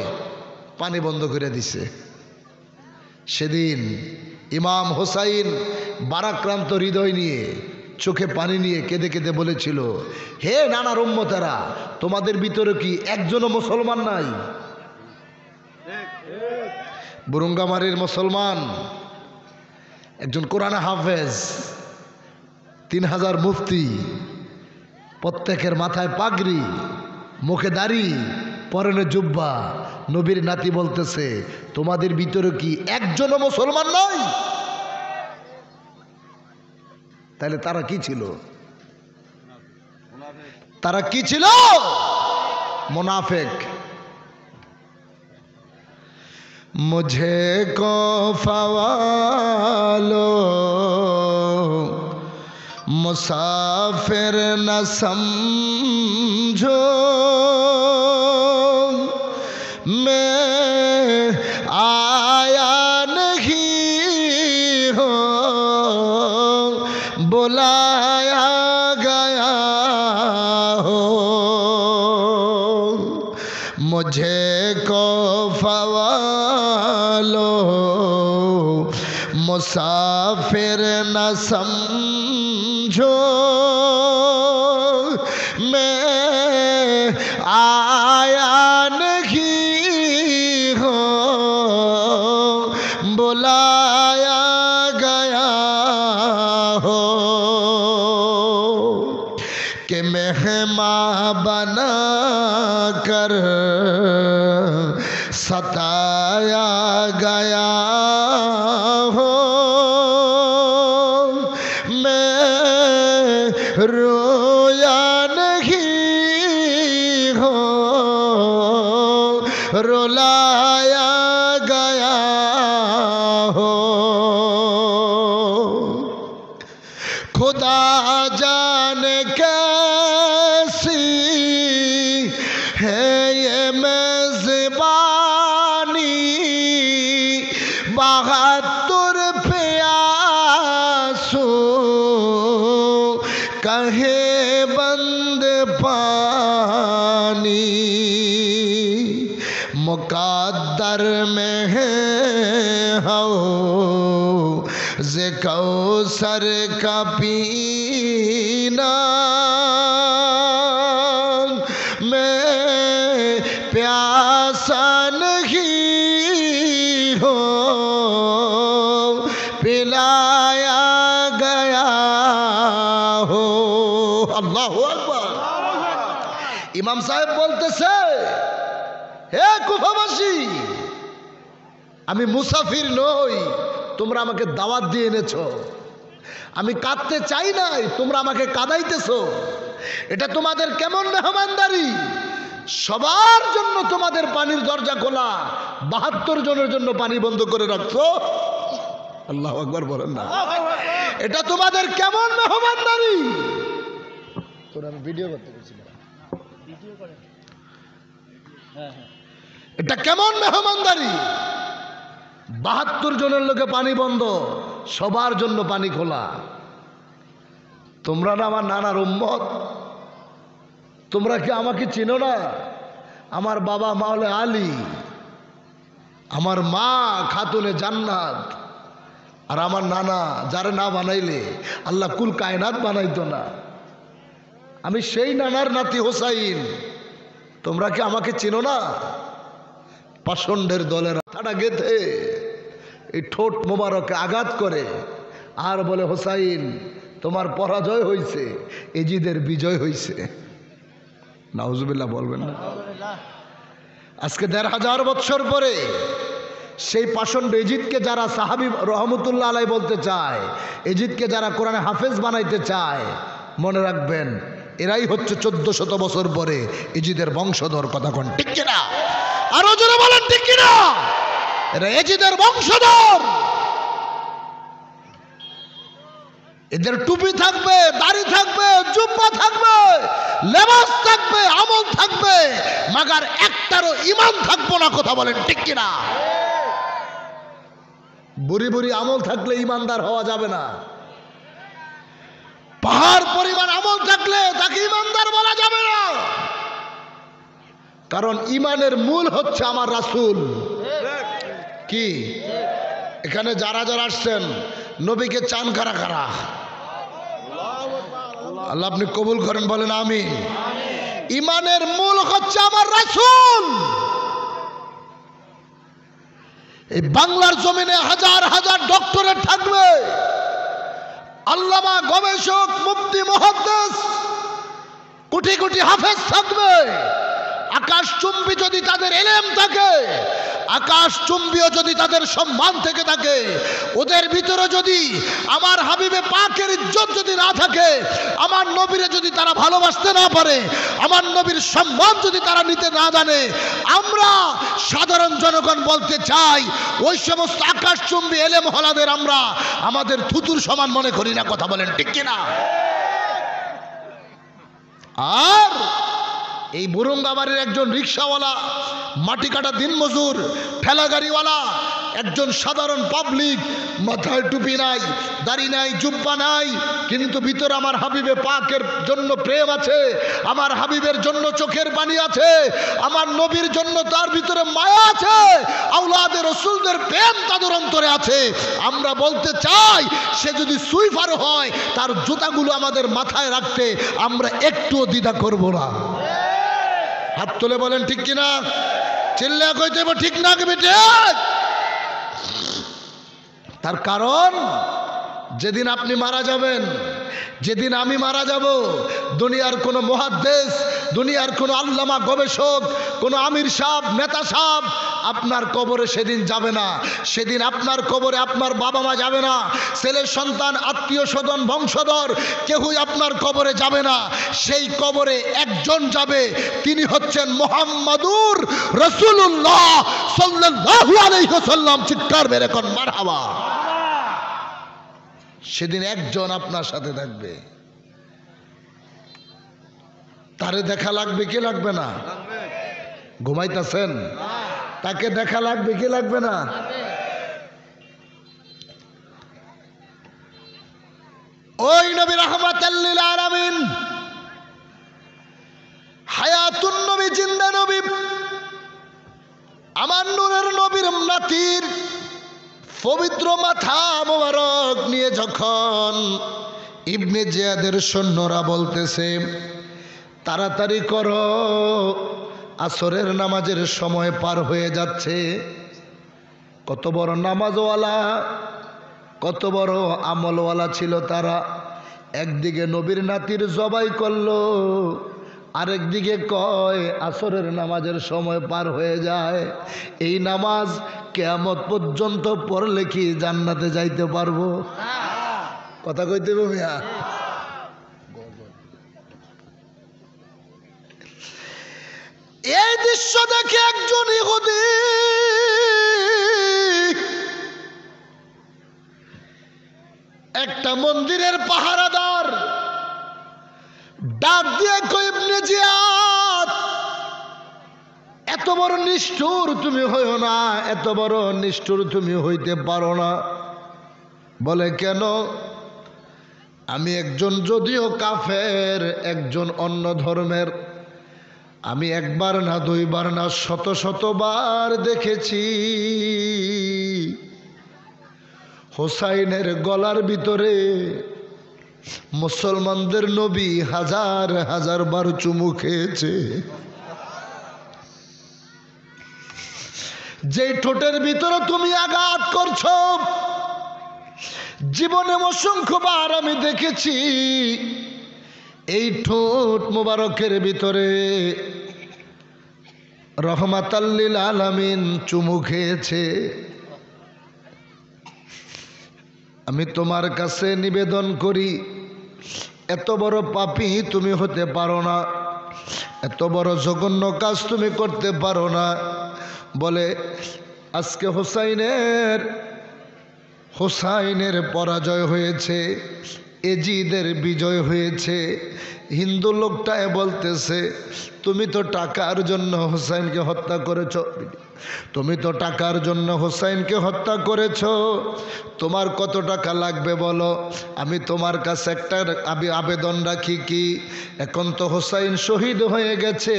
পানি বন্ধ করে দিছে। সেদিন ইমাম হোসাইন বারাক্রান্ত হৃদয় নিয়ে, চোখে পানি নিয়ে কেঁদে কেঁদে বলেছিল, হে নানার উম্মতেরা, তোমাদের ভিতরে কি একজনও মুসলমান নাই? বুরুঙ্গামারির মুসলমান, একজন কোরআনে হাফেজ, ৩,০০০ মুফতি, প্রত্যেকের মাথায় পাগড়ি, মুখে দাড়ি, পরনে জুব্বা, নবীর নাতি বলতেছে, তোমাদের ভিতরে কি একজনও মুসলমান নয়? তাহলে তারা কি ছিল? তারা কি ছিল? মুনাফিক। মুঝে কো ফওয়ালো मुसाफिर न समझो, मैं आया नहीं हो, बुलाया गया हो। मुझे को फवालो मुसाफिर न समझो, मैं आया नहीं हो, बुलाया गया हो। कि मेहमान बना कर सताया गया हो, रोया नहीं हो, रुलाया गया हो। खुदा जाने क्या मुक़द्दर में हो ज़े कौसर का पीना मैं प्यासा नहीं हो पिलाया गया हो। अल्लाहु আকবার। ইমাম সাহেব বলতেছে, হে কুফাবাসী, আমি মুসাফির নই, তোমরা আমাকে দাওয়াত দিয়ে এনেছো। আমি কাঁদতে চাই নাই, তোমরা আমাকে কাঁদাইতেছো। এটা তোমাদের কেমন মেহমানদারি? সবার জন্য তোমাদের পানির দরজা খোলা, ৭২ জনের জন্য পানি বন্ধ করে রাখছো। আল্লাহু আকবার বলেন না। এটা তোমাদের কেমন মেহমানদারি? তোরা আমি ভিডিও করতে বলছি না, ভিডিও করে। হ্যাঁ হ্যাঁ, এটা কেমন মেহমানদারি? ৭২ জনের লোকে পানি বন্ধ, সবার জন্য পানি খোলা। তোমরা না আমার নানার উম্মত? তোমরা কি আমাকে চিনো না? আমার বাবা মাওলা আলী, আমার মা খাতুনে জান্নাত, আর আমার নানা যারা না বানাইলে আল্লাহ কুল কায়নাত বানাইতো না। আমি সেই নানার নাতি হোসাইন। তোমরা কি আমাকে চিনো না? পাষণ্ডের দলের মাথাটা গেঁথে এই ঠোঁট মোবারকে আঘাত করে আর বলে, হোসাইন তোমার পরাজয় হয়েছে, এজিদের বিজয় হয়েছে। নাউজুবিল্লাহ বলবেন না? আজকে ১৫০০ বৎসর পরে সেই পাষণ্ড এজিদকে যারা সাহাবী রহমতুল্লাহ আলাই বলতে চায়, এজিদকে যারা কোরআনে হাফেজ বানাইতে চায়, মনে রাখবেন এরাই হচ্ছে ১৪০০ বছর পরে এজিদের বংশধর। কথা কোন ঠিক কিনা? আরো জোরে বলেন ঠিক কিনা? এরা এজিদের বংশধর। এদের টুপি থাকবে, দাড়ি থাকবে, জুব্বা থাকবে, লেবাস থাকবে, আমল থাকবে, মাগার একটারও ঈমান থাকবো না। কথা বলেন ঠিক কিনা? বুড়ি বুড়ি আমল থাকলে ঈমানদার হওয়া যাবে না। পাহাড় পরিমাণ আমল থাকলে তাকে ঈমানদার বলা যাবে না। কারণ ঈমানের মূল হচ্ছে আমার রাসূল। কি এখানে যারা যারা আসছেন নবীকে চান কারা কারা? আল্লাহ আপনি কবুল করেন, বলেন আমিন। ঈমানের মূল হচ্ছে আমার রাসূল। এই বাংলার জমিনে হাজার হাজার ডক্টরেট থাকবে, আল্লামা, গবেষক, মুফতি, মুহাদ্দিস, কোটি কোটি হাফেজ থাকবে। আকাশচুম্বী যদি তাদের ইলম থাকে, আকাশচুম্বীও যদি তাদের সম্মান থেকে থাকে, ওদের ভিতরে যদি আমার হাবিবে পাকের ইজ্জত যদি না থাকে, আমার নবীরে যদি তারা ভালোবাসতে না পারে, আমার নবীর সম্মান যদি তারা নিতে না জানে, আমরা সাধারণ জনগণ বলতে চাই ওই সমস্ত আকাশচুম্বী ইলম হলাদের আমরা আমাদের থুতুর সমান মনে করি না। কথা বলেন ঠিক কিনা? আর এই বুরুঙ্গাবাড়ির একজন রিক্সাওয়ালা, মাটি কাটা দিনমজুর, ঠেলা গাড়িওয়ালা, একজন সাধারণ পাবলিক, মাথায় টুপি নাই, দাড়ি নাই, জুব্বা নাই, কিন্তু ভিতরে আমার হাবিবে পাকের জন্য প্রেম আছে, আমার হাবিবের জন্য চোখের পানি আছে, আমার নবীর জন্য তার ভিতরে মায়া আছে, আওলাদে রাসূলদের প্রেম তাদের অন্তরে আছে। আমরা বলতে চাই সে যদি সুইফার হয়, তার জুতাগুলো আমাদের মাথায় রাখতে আমরা একটুও দ্বিধা করব না। হাত তুলে বলেন ঠিক কিনা? চিল্লা কইতে হবে ঠিক না কি বেটে? তার কারণ যেদিন আপনি মারা যাবেন, যেদিন আমি মারা যাব, দুনিয়ার কোনো মুহাদ্দিস, দুনিয়ার কোনো আল্লামা, গবেষক, কোনো আমির সাহেব, নেতা সাহেব আপনার কবরে সেদিন যাবে না। সেদিন আপনার কবরে আপনার বাবা মা যাবে না, ছেলে সন্তান, আত্মীয় স্বজন, বংশধর কেউই আপনার কবরে যাবে না। সেই কবরে একজন যাবে, তিনি হচ্ছেন মুহাম্মাদুর রাসূলুল্লাহ সাল্লাল্লাহু আলাইহি ওয়াসাল্লাম। চিৎকার মেরে কোন মারহাবা। সেদিন একজন আপনার সাথে থাকবে। তারে দেখা লাগবে কি লাগবে না? ঘুমাইতেছেন? তাকে দেখা লাগবে কি লাগবে না? ওই নবী রাহমাতাল লিল আলামিন, হায়াতুন নবী, জিন্দা নবী, আমার নূর আসরের নবীর নাতির পবিত্র মাথা মোবারক নিয়ে যখন ইবনে জিয়াদের সৈন্যরা বলতেছে তাড়াতাড়ি করো, আসরের নামাজের সময় পার হয়ে যাচ্ছে। কত বড় নামাজওয়ালা, কত বড় আমলওয়ালা ছিল তারা। একদিকে নবীর নাতির জবাই করলো, আরেকদিকে কয় আসরের নামাজের সময় পার হয়ে যায়। এই নামাজ কিয়ামত পর্যন্ত পড়লে কি জান্নাতে যাইতে পারবো? কথা কইতে হবে মিয়া। এই দৃশ্য দেখে একজন ইহুদি একটা মন্দিরের পাহারাদার ডাক দিয়ে কই ইবনে জিয়াদ, এত বড় নিষ্ঠুর তুমি হইও না, এত বড় নিষ্ঠুর তুমি হইতে পারো না। বলে কেন? আমি একজন যদিও কাফের, একজন অন্য ধর্মের, আমি একবার না দুইবার না শত শতবার দেখেছি হোসাইনের গলার ভিতরে মুসলমানদের নবী হাজার হাজার বার চুমু খেয়েছে। যে ঠোঁটের ভিতরে তুমি আঘাত করছো, জীবনে অসংখ্যবার আমি দেখেছি এই ঠোঁট মোবারকের ভিতরে রহমাতাল্লিল আলামিন চুমু খেয়েছে। আমি তোমার কাছে নিবেদন করি, এত বড় পাপী তুমি হতে পারো না, এত বড় জঘন্য কাজ তুমি করতে পারো না। বলে আজকে হোসাইনের পরাজয় হয়েছে, এজিদের বিজয় হয়েছে। হিন্দু লোকটায় বলতেছে তুমি তো টাকার জন্য হোসাইনকে হত্যা করেছ, তুমি তো টাকার জন্য হোসাইনকে হত্যা করেছ, তোমার কত টাকা লাগবে বলো, আমি তোমার কাছে একটা আবেদন রাখি কি, এখন তো হোসাইন শহীদ হয়ে গেছে,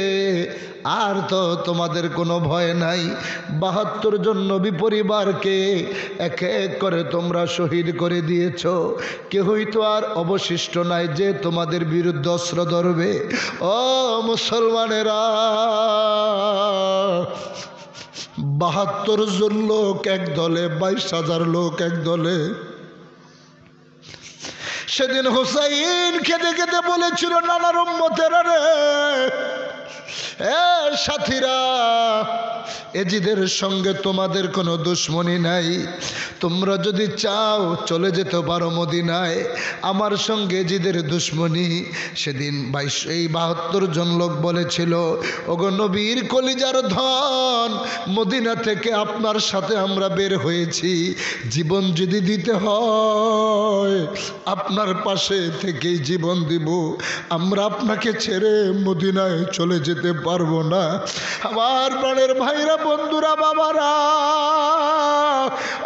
আর তো তোমাদের কোনো ভয় নাই। ৭২ জন নবী পরিবারকে এক এক করে তোমরা শহীদ করে দিয়েছ, কেউই তো আর অবশিষ্ট নাই যে তোমাদের বিরুদ্ধে অস্ত্র ধরবে। ও মুসলমানেরা, ৭২ জন লোক এক দলে, ২২,০০০ লোক এক দলে। সেদিন হোসাইন খেতে খেতে বলেছিল নানার উম্মতেরা রে, এ সাথীরা, এজিদের সঙ্গে তোমাদের কোনো দুশ্মনী নাই, তোমরা যদি চাও চলে যেতে পারো মদিনায়, আমার সঙ্গে এজিদের দুশ্মনী। সেদিন ৭২ জন লোক বলেছিল ওগো নবীর কলিজার ধন, মদিনা থেকে আপনার সাথে আমরা বের হয়েছি, জীবন যদি দিতে হয় আপনার পাশে থেকেই জীবন দিব, আমরা আপনাকে ছেড়ে মদিনায় চলে যেতে পারবো না। আমার প্রাণের ভাইরা, বন্ধুরা, বাবারা,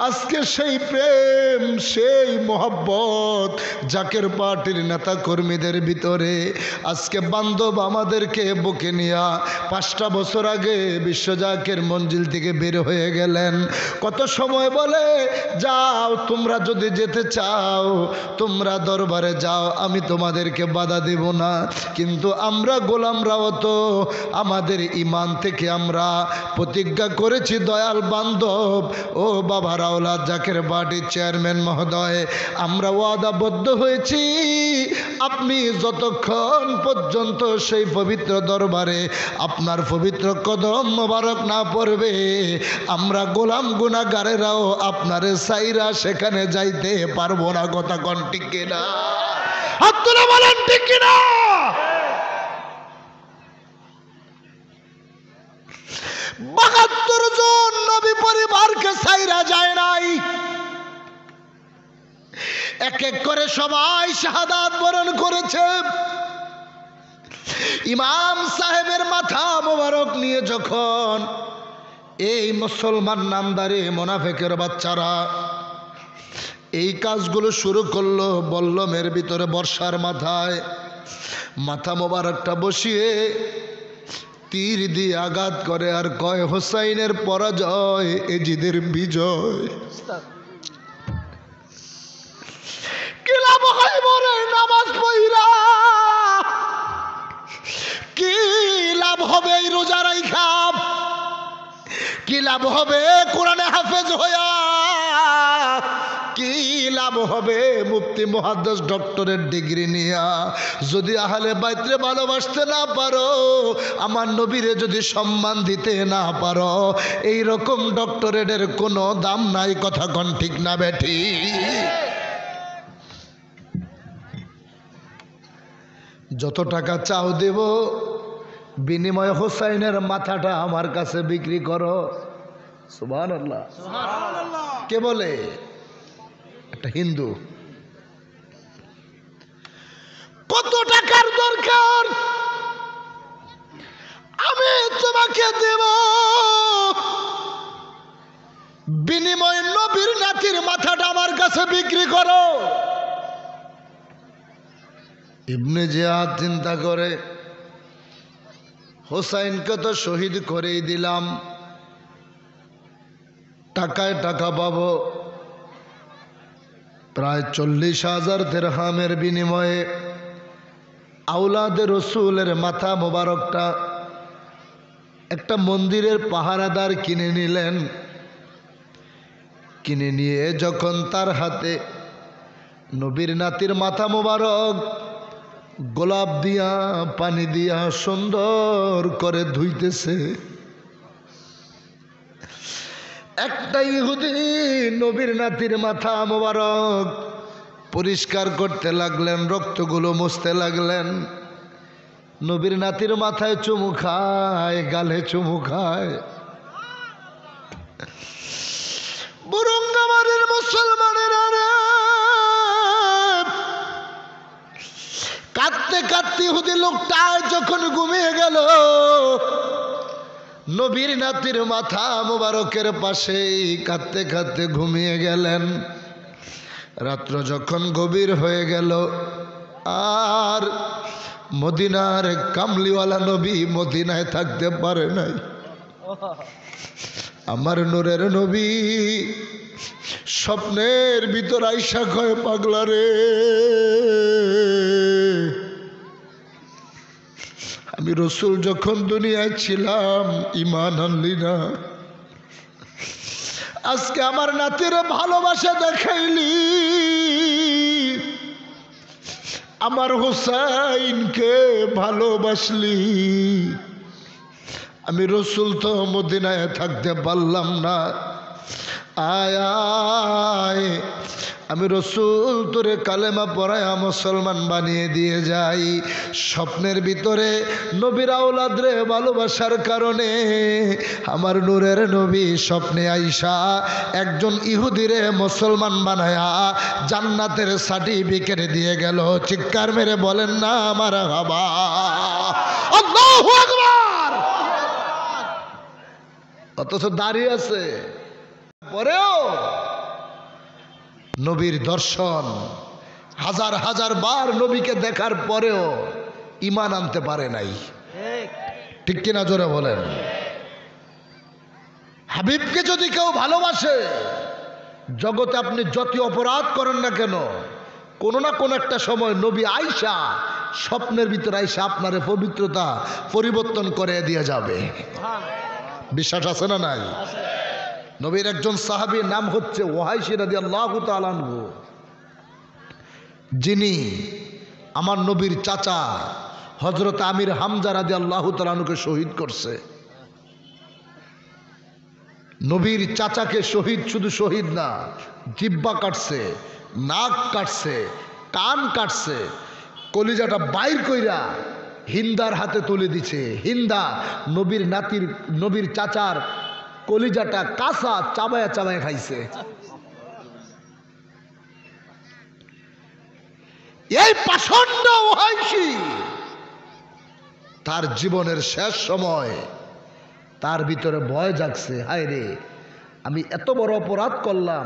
আজকে সেই প্রেম, সেই মোহাব্বত জাকের পার্টির নেতা কর্মীদের ভিতরে আজকে বান্ধব আমাদেরকে বুকে নিয়া 5টা বছর আগে বিশ্ব জাকের মঞ্জিল থেকে বের হয়ে গেলেন। কত সময় বলে যাও, তোমরা যদি যেতে চাও তোমরা দরবারে যাও, আমি তোমাদেরকে বাধা দেব না। কিন্তু আমরা গোলামরাও তো আমাদের ঈমান থেকে আমরা প্রতিজ্ঞা করেছি, দয়াল বান্ধব ও বাবা রাওলাদ জাকের পার্টির চেয়ারম্যান মহোদয়, আমরা ওয়াদাবদ্ধ হয়েছি, আপনি যতক্ষণ পর্যন্ত সেই পবিত্র দরবারে আপনার পবিত্র কদম মোবারক না পড়বে, আমরা গোলাম গুনাহগারেরাও আপনারে সাইরা সেখানে যাইতে পারবো না। কথা কোন ঠিক কিনা? হাত তুলে বলেন ঠিক কিনা? ৭২ জন নবী পরিবারকে সাইরা যায় নাই, এক এক করে সবাই শাহাদাত বরণ করেছে। ইমাম সাহেবের মাথা মোবারক নিয়ে যখন এই মুসলমান নামদারি মুনাফিকের বাচ্চারা এই কাজগুলো শুরু করলো, বল্লমের ভিতরে বর্ষার মাথায় মাথা মোবারকটা বসিয়ে তীর দিয়ে আঘাত করে আর কয় হোসাইনের পরাজয় এজিদের বিজয়। কি লাভ হইব রে নামাজ পড়া, কি লাভ হবে এই রোজা রাইখা, কি লাভ হবে কোরআনে হাফেজ হইয়া, কি লাভ হবে মুফতি মুহাদ্দিস ডক্টরের ডিগ্রি নিয়া, যদি আহলে বাইতরে ভালোবাসতে না পারো, আমার নবীরে যদি সম্মান দিতে না পারো, এই রকম ডক্টরেটের কোনো দাম নাই। কথা কোন ঠিক না বেঠি? যত টাকা চাও দেব, বিনিময়ে হোসাইনের মাথাটা আমার কাছে বিক্রি করো। সুবহানাল্লাহ। কে বলে? একটা হিন্দু। কত টাকার দরকার আমি তোমাকে দেব, বিনিময়ে নবীর নাতির মাথাটা আমার কাছে বিক্রি করো। ইবনে জিয়াদ চিন্তা করে, হোসাইনকে তো শহীদ করেই দিলাম, টাকায় টাকা পাবো। প্রায় 40,000 দিরহামের বিনিময়ে আওলাদে রসুলের মাথা মোবারকটা একটা মন্দিরের পাহারাদার কিনে নিলেন। কিনে নিয়ে যখন তার হাতে নবীর নাতির মাথা মোবারক গোলাপ দিয়া পানি দিয়া সুন্দর করে ধুইতেছে, একটা ইহুদি নবীর নাতির মাথা মোবারক পরিষ্কার করতে লাগলেন, রক্তগুলো মুছতে লাগলেন। নবীর নাতির মাথায় চুমু খায়, গালে চুমু খায়। বুরুঙ্গামারির মুসলমানেরা রে, কাঁদতে কাঁদতে ইহুদি লোকটা যখন ঘুমিয়ে গেল, নবীর নাতির মাথা মোবারকের পাশেই কাঁদতে কাঁদতে ঘুমিয়ে গেলেন। রাত্র যখন গভীর হয়ে গেল, আর মদিনার কামলিওয়ালা নবী মদিনায় থাকতে পারে নাই। আমার নূরের নবী স্বপ্নের ভিতর আইসা কয়, পাগলা রে, আমি রসুল যখন দুনিয়ায় ছিলাম ঈমান আনলি না, আজকে আমার নাতির ভালোবাসা দেখাইলি, আমার হোসাইনকে ভালোবাসলি, আমি রসুল তো মদিনায় থাকতে পারলাম না। আয় আয়, আমি রসুল তোরে কালেমা পড়ায়া মুসলমান বানিয়ে দিয়ে যাই। স্বপ্নের ভিতরে নবীর আওলাদরে ভালোবাসার কারণে আমার নূরের নবী স্বপ্নে আইসা একজন ইহুদিরে মুসলমান বানায়া জান্নাতের সার্টিফিকেট দিয়ে গেল। চিৎকার মেরে বলেন না মারহাবা, আল্লাহু আকবার। অথচ দাঁড়িয়ে আছে, পরেও নবীর দর্শন, হাজার হাজার বার নবীকে দেখার পরেও ঈমান আনতে পারে নাই। ঠিক কিনা জোরে বলেন? হাবিবকে যদি কেউ ভালোবাসে, জগতে আপনি যত অপরাধ করেন না কেন, কোনো না কোনো একটা সময় নবী আইসা স্বপ্নের ভিতরে আইসা আপনার পবিত্রতা পরিবর্তন করে দিয়ে যাবে। বিশ্বাস আছে না নাই? নবীর একজন সাহাবীর নাম হচ্ছে ওয়াইসি রাদিয়াল্লাহু তাআলা আনহু, যিনি আমার নবীর চাচা হযরত আমির হামজা রাদিয়াল্লাহু তাআলা আনহুকে শহীদ করছে। নবীর চাচাকে শহীদ, শুধু শহীদ না, জিহ্বা কাটছে, নাক কাটছে, কান কাটছে, কলিজাটা বাইর কইরা হিন্দার হাতে তুলে দিছে। হিন্দা নবীর চাচার কলিজাটা কাঁচা চাবায়া চাবায়া খাইছে। এই পাষণ্ড ওয়াইসি তার জীবনের শেষ সময় তার ভিতরে ভয় জাগছে, হায় রে, আমি এত বড় অপরাধ করলাম,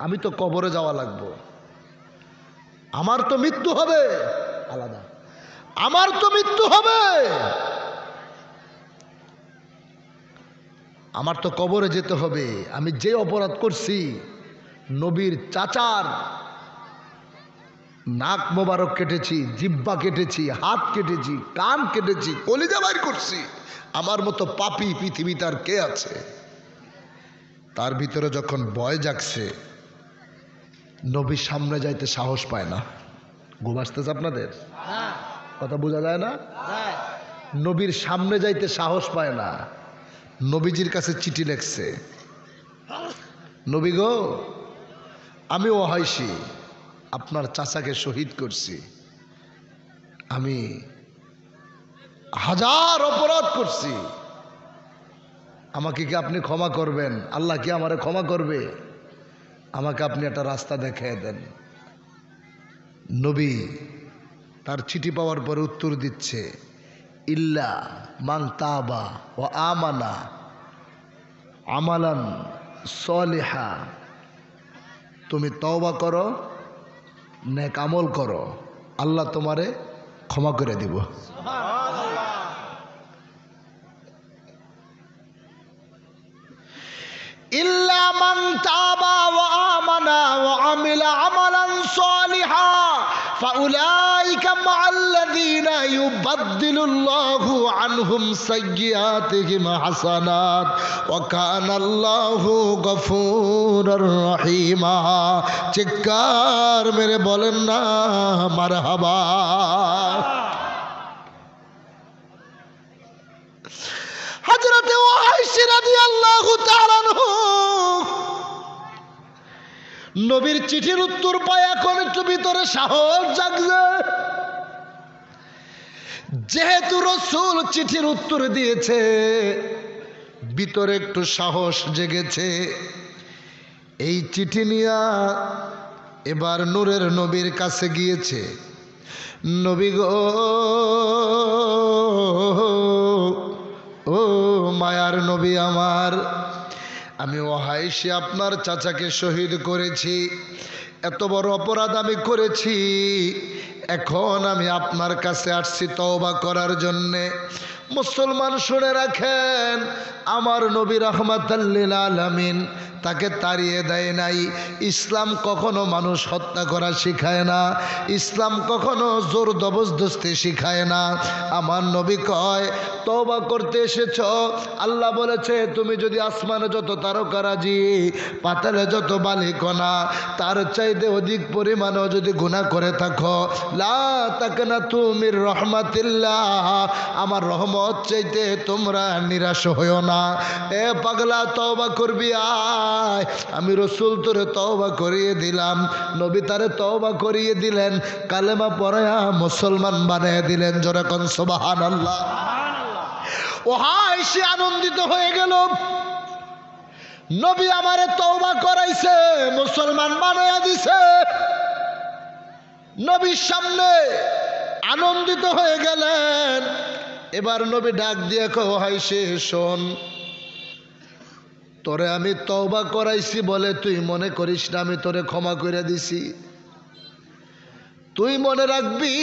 আমি তো কবরে যাওয়া লাগবো, আমার তো মৃত্যু হবে, আলাদা, আমার তো মৃত্যু হবে। আমার তো কবরে যেতে হবে। আমি যে অপরাধ করছি, নবীর চাচার নাক মোবারক কেটেছি, জিব্বা কেটেছি, হাত কেটেছি, কান কেটেছি, কলিজা বাইর করছি, আমার মতো পাপী পৃথিবীতে আর কে আছে? তার ভিতরে যখন ভয় জাগছে, নবীর সামনে যাইতে সাহস পায় না। ঘুম আসতেছে আপনাদের? কথা বোঝা যায় না? নবীর সামনে যাইতে সাহস পায় না। নবীজির কাছে চিঠি লেখছে, নবী গো, আমি ওহাইশি আপনার চাচাকে শহীদ করছি, আমি হাজার অপরাধ করছি, আমাকে কি আপনি ক্ষমা করবেন? আল্লাহ কি আমারে ক্ষমা করবে? আমাকে আপনি একটা রাস্তা দেখিয়ে দেন। নবী তার চিঠি পাওয়ার পরে উত্তর দিচ্ছে, ইল্লা মান তাবা ও আমানা আমালান সলিহা, তুমি তওবা করো, নেক আমল করো, আল্লাহ তোমারে ক্ষমা করে দিব। ইল্লা মান তাবা ওয়া আমানা ওয়া আমিলা আমালান সলিহা ফাউলাইকা মাআল্লাযীনা ইউবাদদিলুল্লাহু আনহুম সাইয়্যাতিহিম হাসানাত ওয়া কানাল্লাহু গফুরুর রহিমা। চিৎকার মেরে বলেন না মারহাবা। হযরতে ওয়াইসি রাদিয়াল্লাহু তাআলা আনহু নবীর চিঠির উত্তর পায়, এখন একটু ভিতরে সাহস জাগছে। যেহেতু রাসূল চিঠির উত্তর দিয়েছে, ভিতরে একটু সাহস জেগেছে। এই চিঠি নিয়ে এবার নূরের নবীর কাছে গিয়েছে। নবী গো, ও মায়ার নবী আমার, আমি ওহাইশি আপনার চাচাকে শহীদ করেছি, এত বড় অপরাধ আমি করেছি, এখন আমি আপনার কাছে আসছি তওবা করার জন্যে। মুসলমান শুনে রাখেন, আমার নবী রাহমাতাল লিল আলামিন তাকে তাড়িয়ে দেয় নাই। ইসলাম কখনো মানুষ হত্যা করা শিখায় না, ইসলাম কখনো জোর জবরদস্তি শিখায় না। আমার নবী কয়, তওবা করতে এসেছ, আল্লাহ বলেছে তুমি যদি আসমানে যত তারকারাজি, পাতালে যত বালিকণা, তার চাইতে অধিক পরিমাণেও যদি গুনাহ করে থাকো, লা তাকনাতু মির রাহমাতিল্লাহ, আমার রহমত চাইতে তোমরা নিরাশ হইও না। এ পাগলা, তওবা করবি আয়, আমি রাসূল তোরে তওবা করিয়ে দিলাম। নবী তারে তওবা করিয়ে দিলেন, কালেমা পড়ায়া মুসলমান বানিয়ে দিলেন। জোরে কোন সুবহানাল্লাহ। ওহাইশি আনন্দিত হয়ে গেল, নবী আমারে তওবা করাইছে, মুসলমান বানায়া দিছে। নবীর সামনে আনন্দিত হয়ে গেলেন। এবার নবী ডাক দিয়ে কয়, ওহাইশি শোন, তোরে আমি তওবা করাইছি বলে তুই মনে করিস না আমি তোরে ক্ষমা করে দিছি। তুই মনে রাখবি,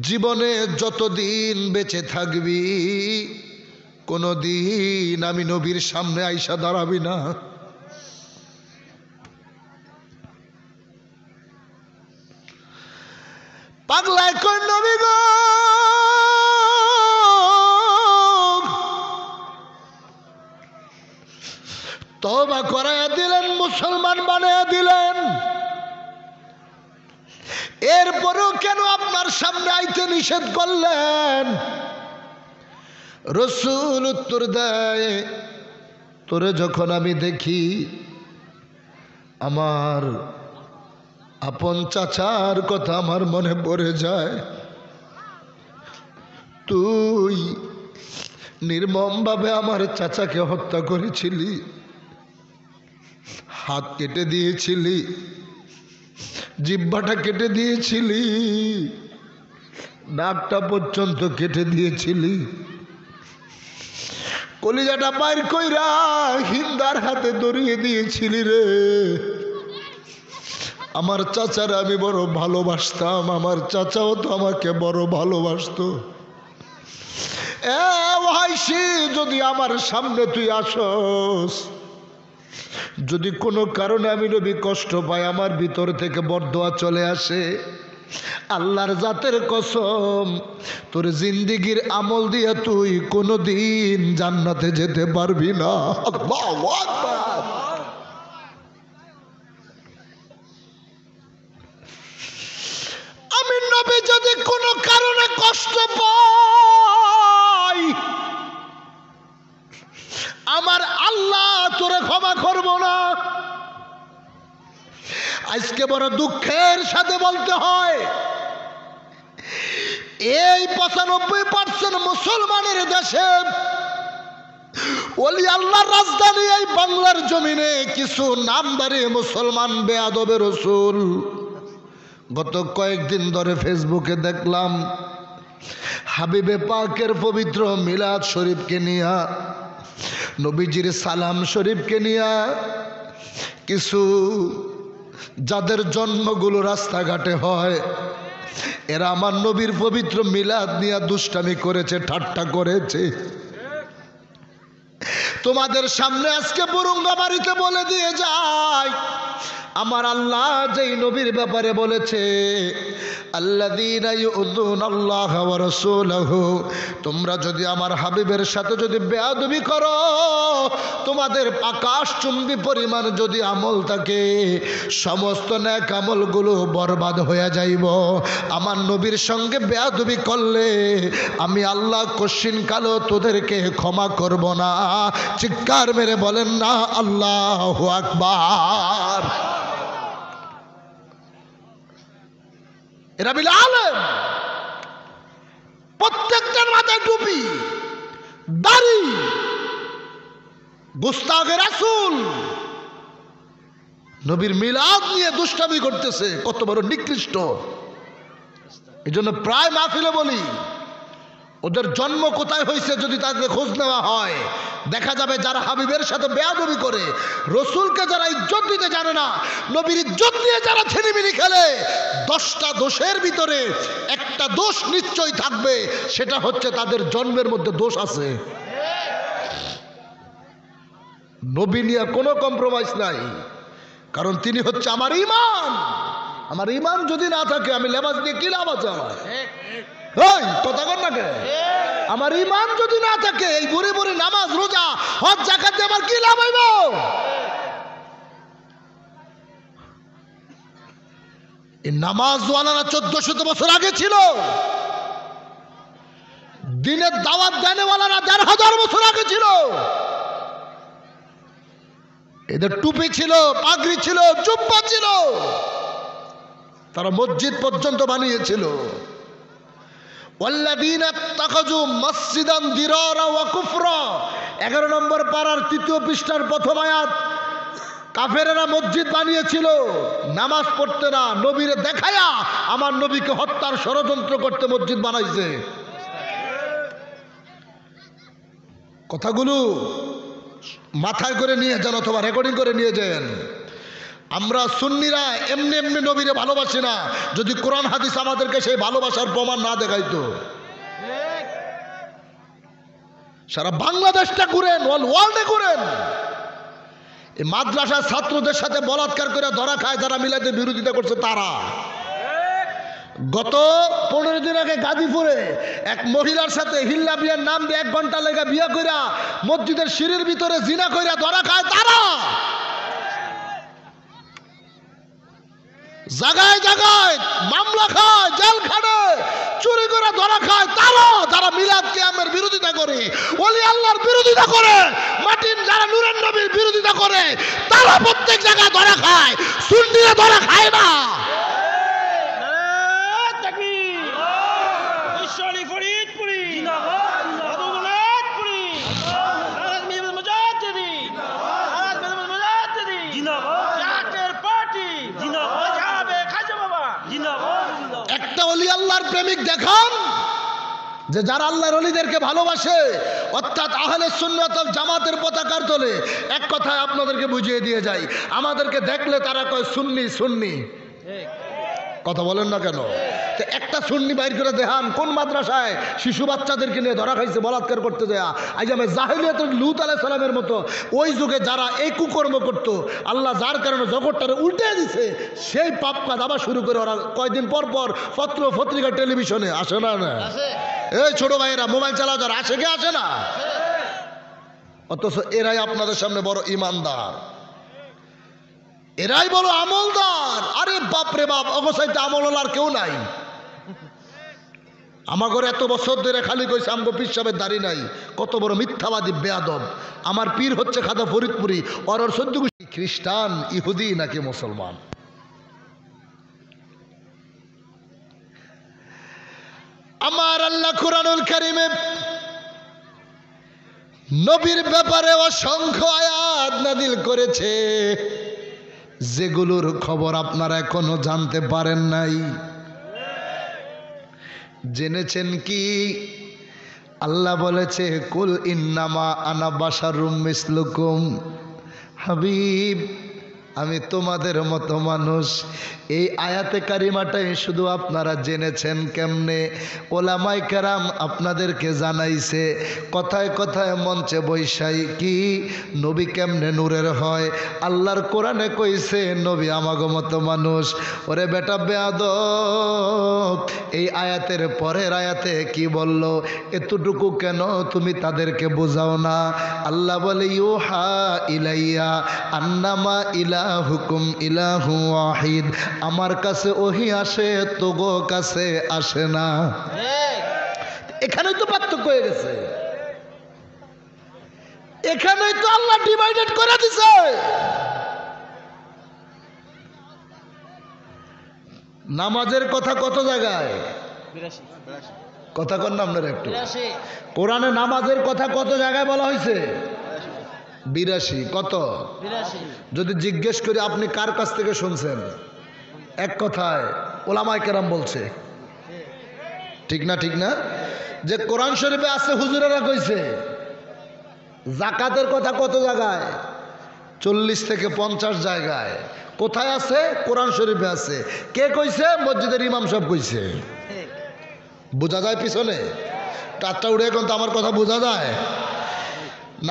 জীবনে যতদিন বেঁচে থাকবি, কোনদিন আমি নবীর সামনে আইসা দাঁড়াবি না। পাগলায় কই, নবী গো, তওবা করাইয়া দিলেন, মুসলমান বানাইয়া দিলেন। এরপরেও কেন আপনার সামনে আইতে নিষেধ করলেন? রাসূল উত্তর দেয়, তোরে যখন আমি দেখি, আমার আপন চাচার কথা আমার মনে পড়ে যায়। তুই নির্মমভাবে আমার চাচাকে হত্যা করেছিলি, হাত কেটে দিয়েছিলি, জিহ্বাটা কেটে দিয়েছিলি, নাকটা পর্যন্ত কেটে দিয়েছিলি, কলিজাটা বাইর কইরা হিন্দার হাতে ধরিয়ে দিয়েছিলি রে। আমার চাচারা আমি বড় ভালোবাসতাম, আমার চাচাও তো আমাকে বড় ভালোবাসতো। এ ওয়াইসি, যদি আমার সামনে তুই আসস, যদি কোনো কারণে আমি নবী কষ্ট পাই, আমার ভিতর থেকে বরদোয়া চলে আসে, আল্লাহর জাতের কসম, তোর জিন্দিগির আমল দিয়া তুই কোনোদিন জান্নাতে যেতে পারবি না। আল্লাহু আকবার। আমি নবী যদি কোনো কারণে কষ্ট পাই, আমার আল্লাহ তোরে ক্ষমা করব না। আজকে বড় দুঃখের সাথে বলতে হয়, এই 95% মুসলমানের দেশে, ওলি আল্লাহর রাজধানী এই বাংলার জমিনে কিছু নামদারি মুসলমান বেয়াদবে রসুল, গত কয়েকদিন ধরে ফেসবুকে দেখলাম হাবিবে পাকের পবিত্র মিলাদ শরীফকে নিয়া, নবীজির সালাম শরীফকে নিয়া কিছু যাদের জন্মগুলো রাস্তাঘাটে হয়, এরা আমার নবীর পবিত্র মিলাদ নিয়ে দুষ্টামি করেছে, ঠাট্টা করেছে। তোমাদের সামনে আজকে বুরুঙ্গাবাড়িতে বলে দিয়ে যায়, আমার আল্লাহ যেই নবীর ব্যাপারে বলেছে, আল্লাযীনা ইউযুনাল্লাহা ওয়া রাসূলাহু, তোমরা যদি আমার হাবিবের সাথে যদি বেয়াদবি করো, তোমাদের আকাশচুম্বী পরিমাণ যদি আমল থাকে, সমস্ত নেক আমলগুলো বরবাদ হয়ে যাইব। আমার নবীর সঙ্গে বেয়াদবি করলে আমি আল্লাহ কশিন কালো তোদেরকে ক্ষমা করব না। চিৎকার মেরে বলেন না আল্লাহু আকবার। এরা বিল আলেম, প্রত্যেকটার মাথায় টুপি, দাড়ি, গুস্তাখে রাসূল, নবীর মিলাদ নিয়ে দুষ্টামি করতেছে, কত বড় নিকৃষ্ট। এই জন্য প্রায় মাহফিলে বলি, ওদের জন্ম কোথায় হয়েছে যদি তাদের খোঁজ নেওয়া হয়, দেখা যাবে যারা হাবিবের সাথে বেয়াদবি করে, রসুলকে যারা ইজ্জত দিতে জানে না, নবীর ইজ্জত নিয়ে যারা ছিনিমিনি খেলে, 10টা দোষের ভিতরে একটা দোষ নিশ্চয়ই থাকবে, সেটা হচ্ছে তাদের জন্মের মধ্যে দোষ আছে। নবী নিয়ে কোনো কম্প্রোমাইজ নাই, কারণ তিনি হচ্ছে আমার ঈমান। আমার ঈমান যদি না থাকে, আমি লেবাস দিয়ে কি লাভ আছে আমার? কথা কর না কে? আমার ঈমান যদি না থাকে, এই বুড়ি বুড়ি নামাজ রোজা হজ যাকাত দিয়ে আমার কি লাভ হইব? এই নামাজওয়ালারা 1400 বছর আগে ছিল, দিনের দাওয়াত দেনেওয়ালারা 1500 বছর আগে ছিল। এদের টুপি ছিল, পাগড়ি ছিল, জুব্বা ছিল, তারা মসজিদ পর্যন্ত বানিয়েছিল। ওয়াল্লাযীনা ইত্তাখাযু মাসজিদান দিরারা ওয়া কুফরা, 11 নম্বর পারার 3য় পৃষ্ঠার প্রথম আয়াত। কাফেরেরা মসজিদ বানিয়েছিল, নামাজ পড়তে না, নবীরে দেখায়া আমার নবীকে হত্যার ষড়যন্ত্র করতে মসজিদ বানাইছে। কথাগুলো মাথায় করে নিয়ে যান অথবা রেকর্ডিং করে নিয়ে যান। আমরা সুন্নিরা এমনি এমনি নবীরে ভালোবাসি না, যদি কোরআন হাদিস আমাদেরকে সেই ভালোবাসার প্রমাণ না দেখাইতো। সারা বাংলাদেশটা ঘুরেন, ওয়ার্ল্ডে ঘুরেন, এই মাদ্রাসার ছাত্রদের সাথে বলাৎকার করে ধরা খায় যারা মিলাদের বিরোধিতা করছে তারা। গত 15 দিন আগে গাজীপুরে এক মহিলার সাথে হিল্লা বিয়ের নাম দিয়ে 1 ঘন্টা লেগে বিয়ে কইরা মসজিদের সিঁড়ির ভিতরে জিনা কইরা ধরা খায় তারা। জায়গায় জায়গায় মামলা খায়, জেল খাটে, চুরি করে ধরা খায় তারা, যারা মিলাদ কিয়ামের বিরোধিতা করে, ওলি আল্লাহর বিরোধিতা করে, মাটির যারা নূরের নবীর বিরোধিতা করে, তারা প্রত্যেক জায়গায় ধরা খায়, সুন্নিরা ধরা খায় না। একটা ওলি আল্লাহর প্রেমিক দেখান যে যারা আল্লাহর ওলিদেরকে ভালোবাসে, অর্থাৎ আহলে সুন্নাত ওয়াল জামাতের পতাকার তলে। এক কথায় আপনাদেরকে বুঝিয়ে দিয়ে যাই, আমাদেরকে দেখলে তারা কয় সুন্নি সুন্নি, কথা বলেন না কেন? তো একটা সুন্নি বাইর করে দেখান কোন মাদ্রাসায় শিশু বাচ্চাদেরকে নিয়ে ধরা খাইছে বলাৎকার করতে যায়। আজ আমি জাহিলিয়াতের লূত আলাইহিস সালামের মতো ওই যুগে যারা এই কুকর্ম করতো, আল্লাহ যার কারণে জগৎটারে উল্টে দিছে, সেই পাপ কাজ আবার শুরু করে ওরা কয়দিন পর পর পত্র পত্রিকা টেলিভিশনে আসে না? না এই ছোট ভাইয়েরা মোবাইল চালা যারা আসে কে আসে না? অথচ এরাই আপনাদের সামনে বড় ইমানদার, এরাই বড় আমলদার। আরে বাপ রে বাপ, অবসাইতে আমল আর কেউ নাই। আমার ঘরে এত বছর ধরে খালি কইছে আমগো পীর সাহেবের দাড়ি নাই। কত বড় মিথ্যাবাদী বেয়াদব। আমার পীর হচ্ছে খাদা ফরিদপুরি, ওর 14 গোষ্ঠী খ্রিস্টান, ইহুদি নাকি মুসলমান। আমার আল্লাহ কুরআনুল কারীমে নবীর ব্যাপারে অসংখ্য আয়াত নাযিল করেছে, যেগুলোর খবর আপনারা এখনো জানতে পারেন নাই। জেনেছেন কি? আল্লাহ বলেছে কুল ইন্নামা আনা বাশারুম মিসলুকুম, হাবিব আমি তোমাদের মতো মানুষ। এই আয়াতে কারিমাটাই শুধু আপনারা জেনেছেন কেমনে? ওলামায়ে কেরাম আপনাদেরকে জানাইছে কথায় কথায় মঞ্চে বৈশাই কি নবী কেমনে নূরের হয়। আল্লাহর কোরআনে কইছে নবী আমাগো মতো মানুষ। ওরে বেটা বেয়াদব, এই আয়াতের পরের আয়াতে কি বলল? এতটুকু কেন তুমি তাদেরকে বোঝাও না? আল্লাহ বলে ইউহা ইলাইয়া আন্নামা ইলাহুকুম ইলাহু ওয়াহিদ, আমার কাছে ওহি আসে, তোগো কাছে আসে না। এখানেই তো পার্থক্য হয়ে গেছে, এখানেই তো আল্লাহ ডিভাইডেড করে দিছে। নামাজের কথা কত জায়গায়? কথা কর না আপনারা একটু। কোরআনে নামাজের কথা কত জায়গায় বলা হয়েছে? 82। কত? যদি জিজ্ঞেস করি আপনি কার কাছ থেকে শুনছেন? এক কথায় ওলামায়ে কেরাম বলছে। ঠিক না? ঠিক না? যে কোরআন শরীফে আছে হুজুরেরা কইছে। যাকাতের কথা কত জায়গায়? 40 থেকে 50 জায়গায়। কোথায় আছে? কোরআন শরীফে আছে। কে কইছে? মসজিদের ইমাম সাহেব কইছে। বোঝা যায় পিছনে? টাট্টা উড়ে এখন তো আমার কথা বোঝা যায়।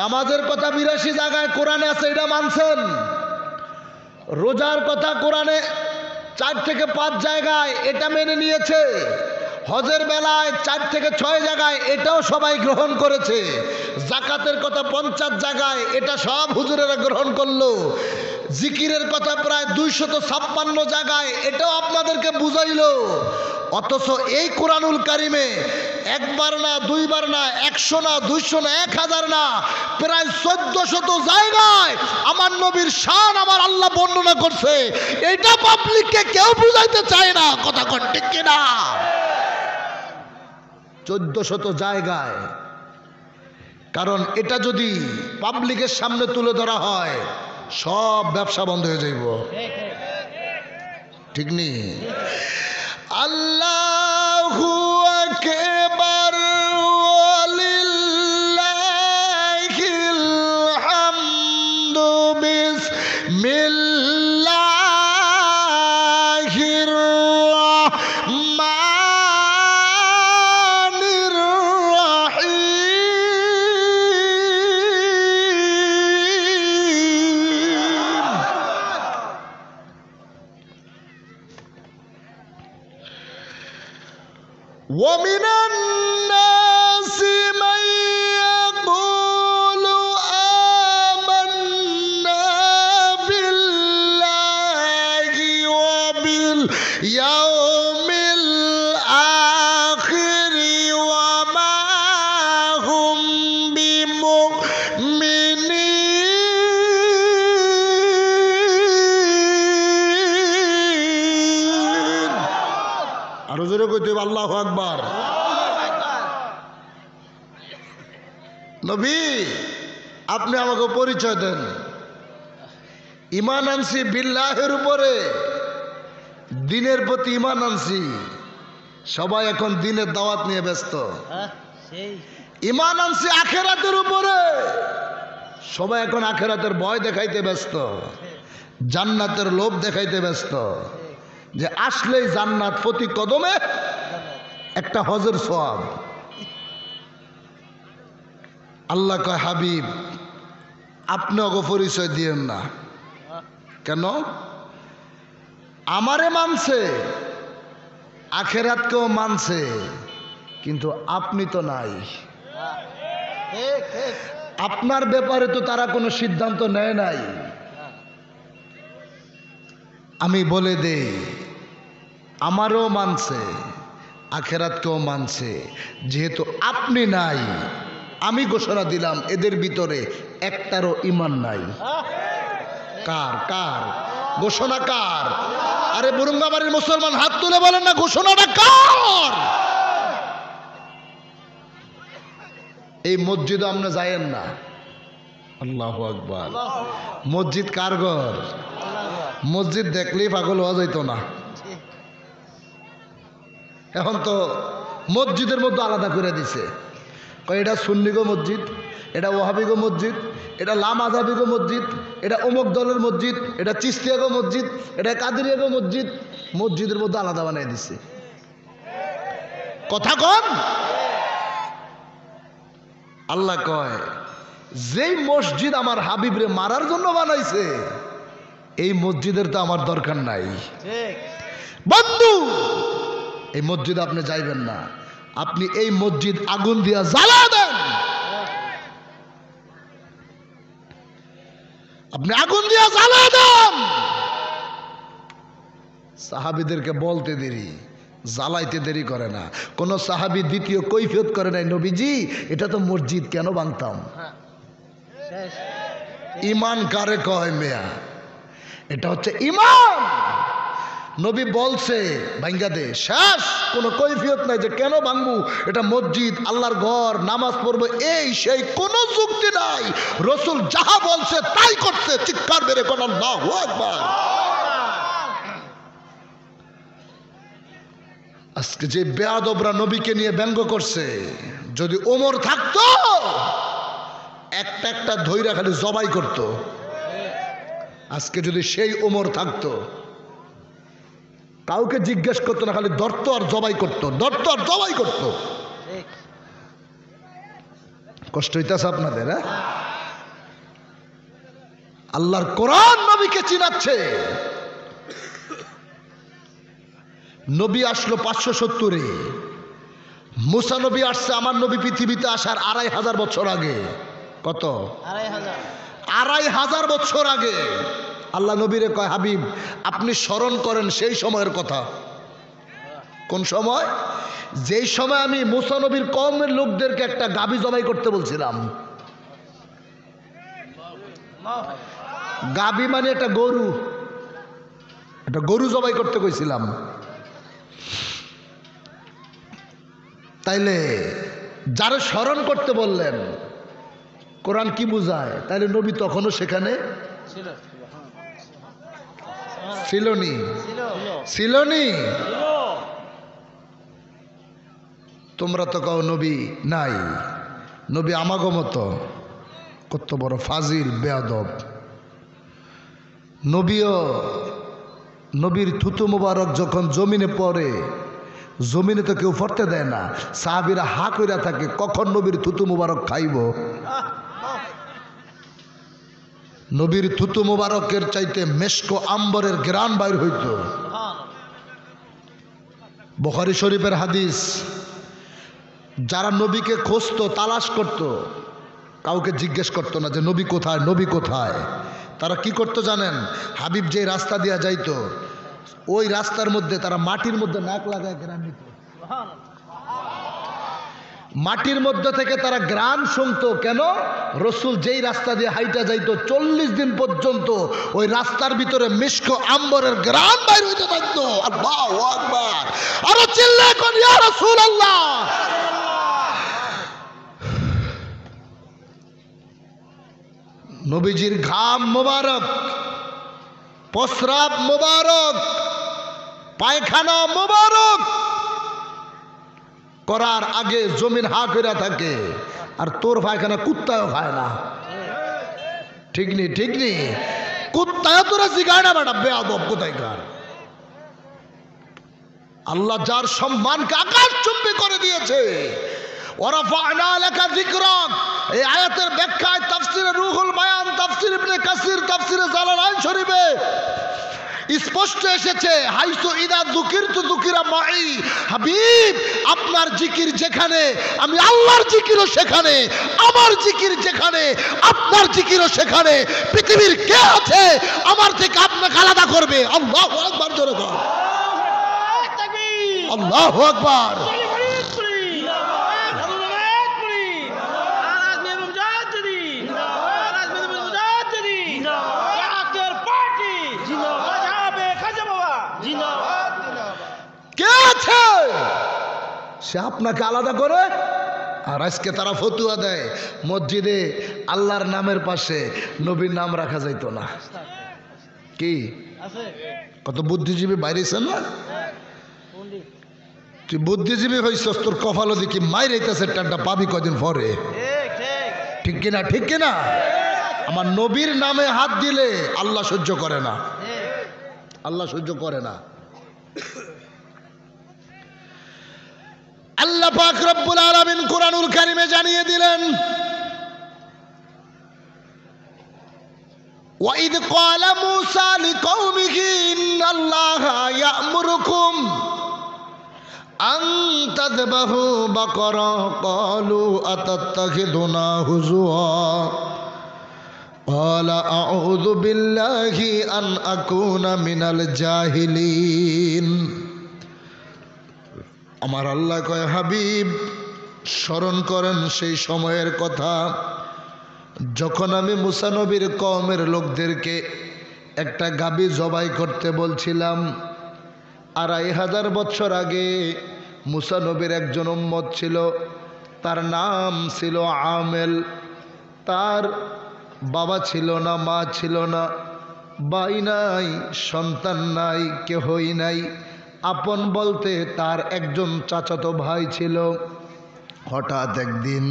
নামাজের কথা 82 জায়গায় কোরআনে আছে, এটা মানছেন? রোজার কথা কোরআনে 4 থেকে 5 জায়গায়, এটা মেনে নিয়েছে। হজের বেলায় 4 থেকে 6 জায়গায়, এটাও সবাই গ্রহণ করেছে। যাকাতের কথা 50 জায়গায়, এটা সব হুজুরেরা গ্রহণ করলো। জিকিরের কথা প্রায় 256 জায়গায়, এটাও আপনাদেরকে বুঝাইলো। অথচ এই কোরআনুল কারিমে একবার না, দুইবার না, 100 না, 200 না, 1000 না, প্রায় 1400 জায়গায় আমার নবীর শান আমার আল্লাহ বর্ণনা করছে। এটা পাবলিককে কেউ বুঝাইতে চায় না। কথা কোন ঠিক কিনা? 1400 জায়গায়। কারণ এটা যদি পাবলিকের সামনে তুলে ধরা হয়, সব ব্যবসা বন্ধ হয়ে যাইব। ঠিক নেই? আল্লাহু আকবার ওয়ালিল্লাহিল হামদু বিসমিল্লাহির রাহমানির রহিম। ومن الناس من يقول آمنا بالله وباليوم الآخر وما هم بمؤمنين। আরো জোরে কইতে হবে আল্লাহু আকবার। নবী আপনি আমাকে পরিচয় দেন। ঈমান আনছি বিল্লাহের উপরে, দিনের প্রতি ঈমান আনছি। সবাই এখন দিনের দাওয়াত নিয়ে ব্যস্ত। ঈমান আনছি আখিরাতের উপরে, সবাই এখন আখিরাতের ভয় দেখাইতে ব্যস্ত, জান্নাতের লোভ দেখাইতে ব্যস্ত। যে আসলেই জান্নাত, প্রতি কদমে একটা হজের সওয়াব। আল্লাহ কয় হাবিব আপনি অগ পরিচয় দিয়েন না। কেন? আমারে মানছে, আখেরাতকেও মানছে, কিন্তু আপনি তো নাই। ঠিক ঠিক। আপনার ব্যাপারে তো তারা কোনো সিদ্ধান্ত নেয় নাই। আমি বলে দেই, আমারও মানছে, আখেরাতকেও মানছে, যেহেতু আপনি নাই, আমি ঘোষণা দিলাম এদের ভিতরে একটারও ঈমান নাই। কার কার ঘোষণা? কার? আরে বুরুঙ্গাবাড়ির মুসলমান হাত তুলে বলেন না, ঘোষণাটা কার? এই মসজিদে আপনি যায়েন না। আল্লাহু আকবার। মসজিদ কার ঘর? মসজিদ দেখলেই পাগল হওয়া যাইতো না। এখন তো মসজিদের মধ্যে আলাদা করে দিছে, কয় এটা সুন্নিগো মসজিদ, এটা ওয়াহাবিগো মসজিদ, এটা লাম আযাবিগো মসজিদ, এটা অমুক দলের মসজিদ, এটা চিশতিয়াগো মসজিদ, এটা কাদেরিয়াগো মসজিদ। মসজিদের মধ্যে আলাদা বানাই দিছে। কথা কন। আল্লাহ কয় যেই মসজিদ আমার হাবিবরে মারার জন্য বানাইছে, এই মসজিদের তো আমার দরকার নাই। ঠিক। বন্ধু, এই মসজিদ আপনি যাইবেন না, আপনি এই মসজিদ আগুন দিয়া জ্বালা দেন। আপনি আগুন দিয়া জ্বালা দেন। সাহাবীদেরকে বলতে দেরি, জ্বালাইতে দেরি করে না। কোন সাহাবী দ্বিতীয় কৈফিয়ত করে নাই, নবীজি এটা তো মসজিদ, কেন ভাঙতাম? শেষ। ইমান কারে কয় মেয়া? এটা হচ্ছে ইমান। নবী বলছে ভাঙ্গা দে, শেষ। কোনো কৈফিয়ত নাই যে কেন ভাঙবো, এটা মসজিদ, আল্লাহর ঘর, নামাজ পড়বো, এই সেই কোনো যুক্তি নাই। রসুল যাহা বলছে তাই করছে। চিৎকার বেড়ে কোন আল্লাহু আকবার। আজকে যে বেয়াদবরা নবীকে নিয়ে ব্যঙ্গ করছে, যদি ওমর থাকতো একটা একটা ধৈরা খালি জবাই করত। আজকে যদি সেই ওমর থাকতো, কাউকে জিজ্ঞেস করতো না, খালি ধরতো আর জবাই করতো, ধরতো আর জবাই করতো। ঠিক। কষ্ট হইতেছে আপনাদের? হ্যাঁ, আল্লাহর কোরআন নবীকে চিনাচ্ছে। নবী আসলো 570-এ, মুসা নবী আসছে আমার নবী পৃথিবীতে আসার 2500 বছর আগে। কত? 2500। 2500 বছর আগে আল্লাহ নবীরে কয় হাবিব আপনি স্মরণ করেন সেই সময়ের কথা। কোন সময়? যেই সময় আমি মুসা নবীর কওমের লোকদেরকে একটা গাভী জবাই করতে বলছিলাম। গাভী মানে একটা গরু, একটা গরু জবাই করতে কইছিলাম। তাইলে যারা স্মরণ করতে বললেন, কোরআন কি বুঝায়? তাইলে নবী তখনও সেখানে ছিল। ছিলনি, ছিল। ছিলনি। ছিল। তোমরা তো কও নবী নাই, নবী আমাগো মতো। কত বড় ফাজিল বেয়াদব। নবীও, নবীর থুতু মুবারক যখন জমিনে পড়ে, জমিনে তো কেউ পড়তে দেয় না, সাহাবীরা হা কইরা থাকে কখন নবীর থুতু মুবারক খাইব। নবীর থুতু মুবারকের চাইতে মেশকো আম্বরের গ্রান বাইর হইত। বুখারী শরীফের হাদিস। যারা নবীকে খুঁজতো, তালাশ করত, কাউকে জিজ্ঞেস করতো না যে নবী কোথায়, নবী কোথায়। তারা কি করতো জানেন? হাবিব যে রাস্তা দিয়া যাইতো, ওই রাস্তার মধ্যে তারা মাটির মধ্যে নাক লাগায় গ্রান নিত। মাটির মধ্যে থেকে তারা গ্রান শুনতো। কেন? রসুল যেই রাস্তা দিয়ে হাইটা যাইতো 40 দিন পর্যন্ত ওই রাস্তার ভিতরে মিশকো আম্বরের গ্রান বাইর হইতে থাকতো। আল্লাহু আকবার। আরো চিল্লায় কোন ইয়া রাসূলুল্লাহ। নবীজির ঘাম মোবারক, প্রস্রাব মোবারক, পায়খানা মোবারক করার আগে জমিন হা করে থাকে। আর তোর পায়খানা কুত্তাও খায় না। ঠিক নেই? ঠিক নেই? কুত্তায় তোরা জিগায় না বেটা, বেয়াদব কোথায় কার। আল্লাহ যার সম্মানকে আকাশচুম্বী করে দিয়েছে। ওয়ারাফা'না লাকা যিকরাক, এই আয়াতের ব্যাখ্যায় তাফসিরে রুহুল বায়ান, তাফসির ইবনে কাসির, তাফসিরে জালালাইন শরীফে স্পষ্ট এসেছে, হাইসু ইদা যুকিরতু যুকিরা মাই। হাবিব, আপনার জিকির যেখানে আমি আল্লাহর জিকিরও সেখানে, আমার জিকির যেখানে আপনার জিকিরও সেখানে। পৃথিবীর কে আছে আমার থেকে আপনাকে আলাদা করবে? আল্লাহু আকবার, জোরে বল আল্লাহু আকবার। কে আছে সে আপনাকে আলাদা করে? আর আজকে তারা ফতুয়া দেয় মসজিদে আল্লাহর নামের পাশে নবীর নাম রাখা যাইতো না। কি কত বুদ্ধিজীবী বাইরেছেন না? তুই বুদ্ধিজীবী হইছস, তোর কপালও দেখি মাইরাইতেছে টানটা পাবি কদিন পরে। ঠিক কিনা? ঠিক কিনা? আমার নবীর নামে হাত দিলে আল্লাহ সহ্য করে না, আল্লাহ সহ্য করে না। আল্লাহ পাক রব্বুল আলামিন কুরআনুল কারীমে জানিয়ে দিলেন, ওয়াইদ ক্বালা মূসা লিকওমিহি ইন্নাল্লাহা ইয়া'মুরুকুম আন তাযবাহু বাকারা ক্বালু আতাত্তাখিযুনা হুজুয়া ক্বালা আউযু বিল্লাহি আন আকুনা মিনাল জাহিলিন। আমার আল্লাহ কয়, হাবিব স্মরণ করেন সেই সময়ের কথা যখন আমি মুসা নবীর কওমের লোকদেরকে একটা গাবী জবাই করতে বলছিলাম। 2500 বছর আগে মুসা নবীর একজন উম্মত ছিল, তার নাম ছিল আমেল। তার বাবা ছিল না, মা ছিল না, ভাই নাই, সন্তান নাই, কেহই নাই। আপন বলতে তার একজন চাচাতো ভাই ছিল। হঠাৎ একদিন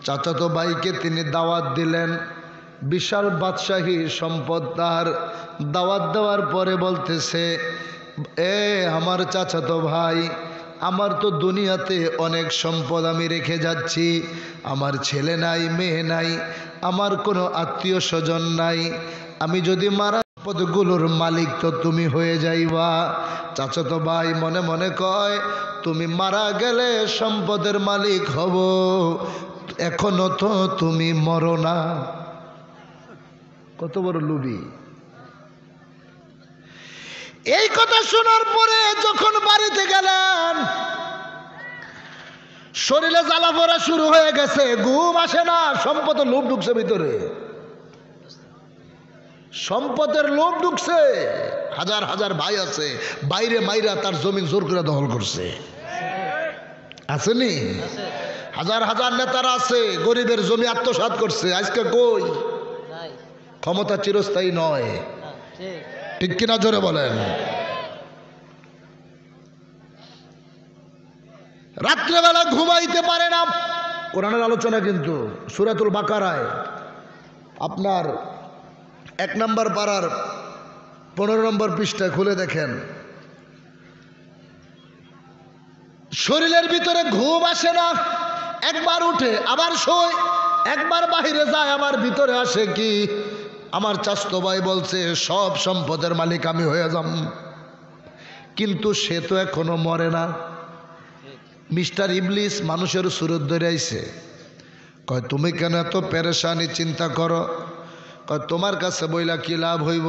চাচাতো ভাইকে তিনি দাওয়াত দিলেন, বিশাল বাদশাহী সম্পদ তার। দাওয়াত দেওয়ার পরে বলতেছে, এ আমার চাচাতো ভাই, আমার তো দুনিয়াতে অনেক সম্পদ আমি রেখে যাচ্ছি, আমার ছেলে নাই, মেয়ে নাই, আমার কোনো আত্মীয় স্বজন নাই, আমি যদি মারা সম্পদগুলোর মালিক তো তুমি হয়ে যাইবা। চাচাতো ভাই মনে মনে কয়, তুমি মারা গেলে সম্পদের মালিক হব, এখনো তো তুমি মরো না। কত বড় লোভী! এই কথা শোনার পরে যখন বাড়িতে গেলেন, শরীরে জ্বালা পড়া শুরু হয়ে গেছে, ঘুম আসে না, সম্পদের লোভ ঢুকছে ভিতরে, সম্পদের লোভ ঢুকছে। হাজার হাজার ভাই আছে, বাইরে মাইরা তার জমি জোর করে দখল করছে, আসেনি? হাজার হাজার নেতারা আছে, গরিবের জমি আত্মসাৎ করছে। আজকে কই? ক্ষমতা চিরস্থায়ী নয়, ঠিক কিনা? জোরে বলেন। রাত্রেবেলা ঘুমাইতে পারে না। কোরআনের আলোচনা কিন্তু সূরাতুল বাকারায় আপনার 1 নম্বর পারার 15 নম্বর পৃষ্ঠায় খুলে দেখেন। শরীরের ভিতরে ঘুম আসে না, একবার উঠে আবার শোয়, একবার বাহিরে যায় আবার ভিতরে আসে। কি? আমার চাচতো ভাই বলছে সব সম্পদের মালিক আমি হয়ে যাব, কিন্তু সে তো এখনো মরে না। মিস্টার ইবলিস মানুষের সুরত ধরে আইছে, কয় তুমি কেন এত পেরেশানি চিন্তা করো? কয় তোমার কাছে বইলা কি লাভ হইব?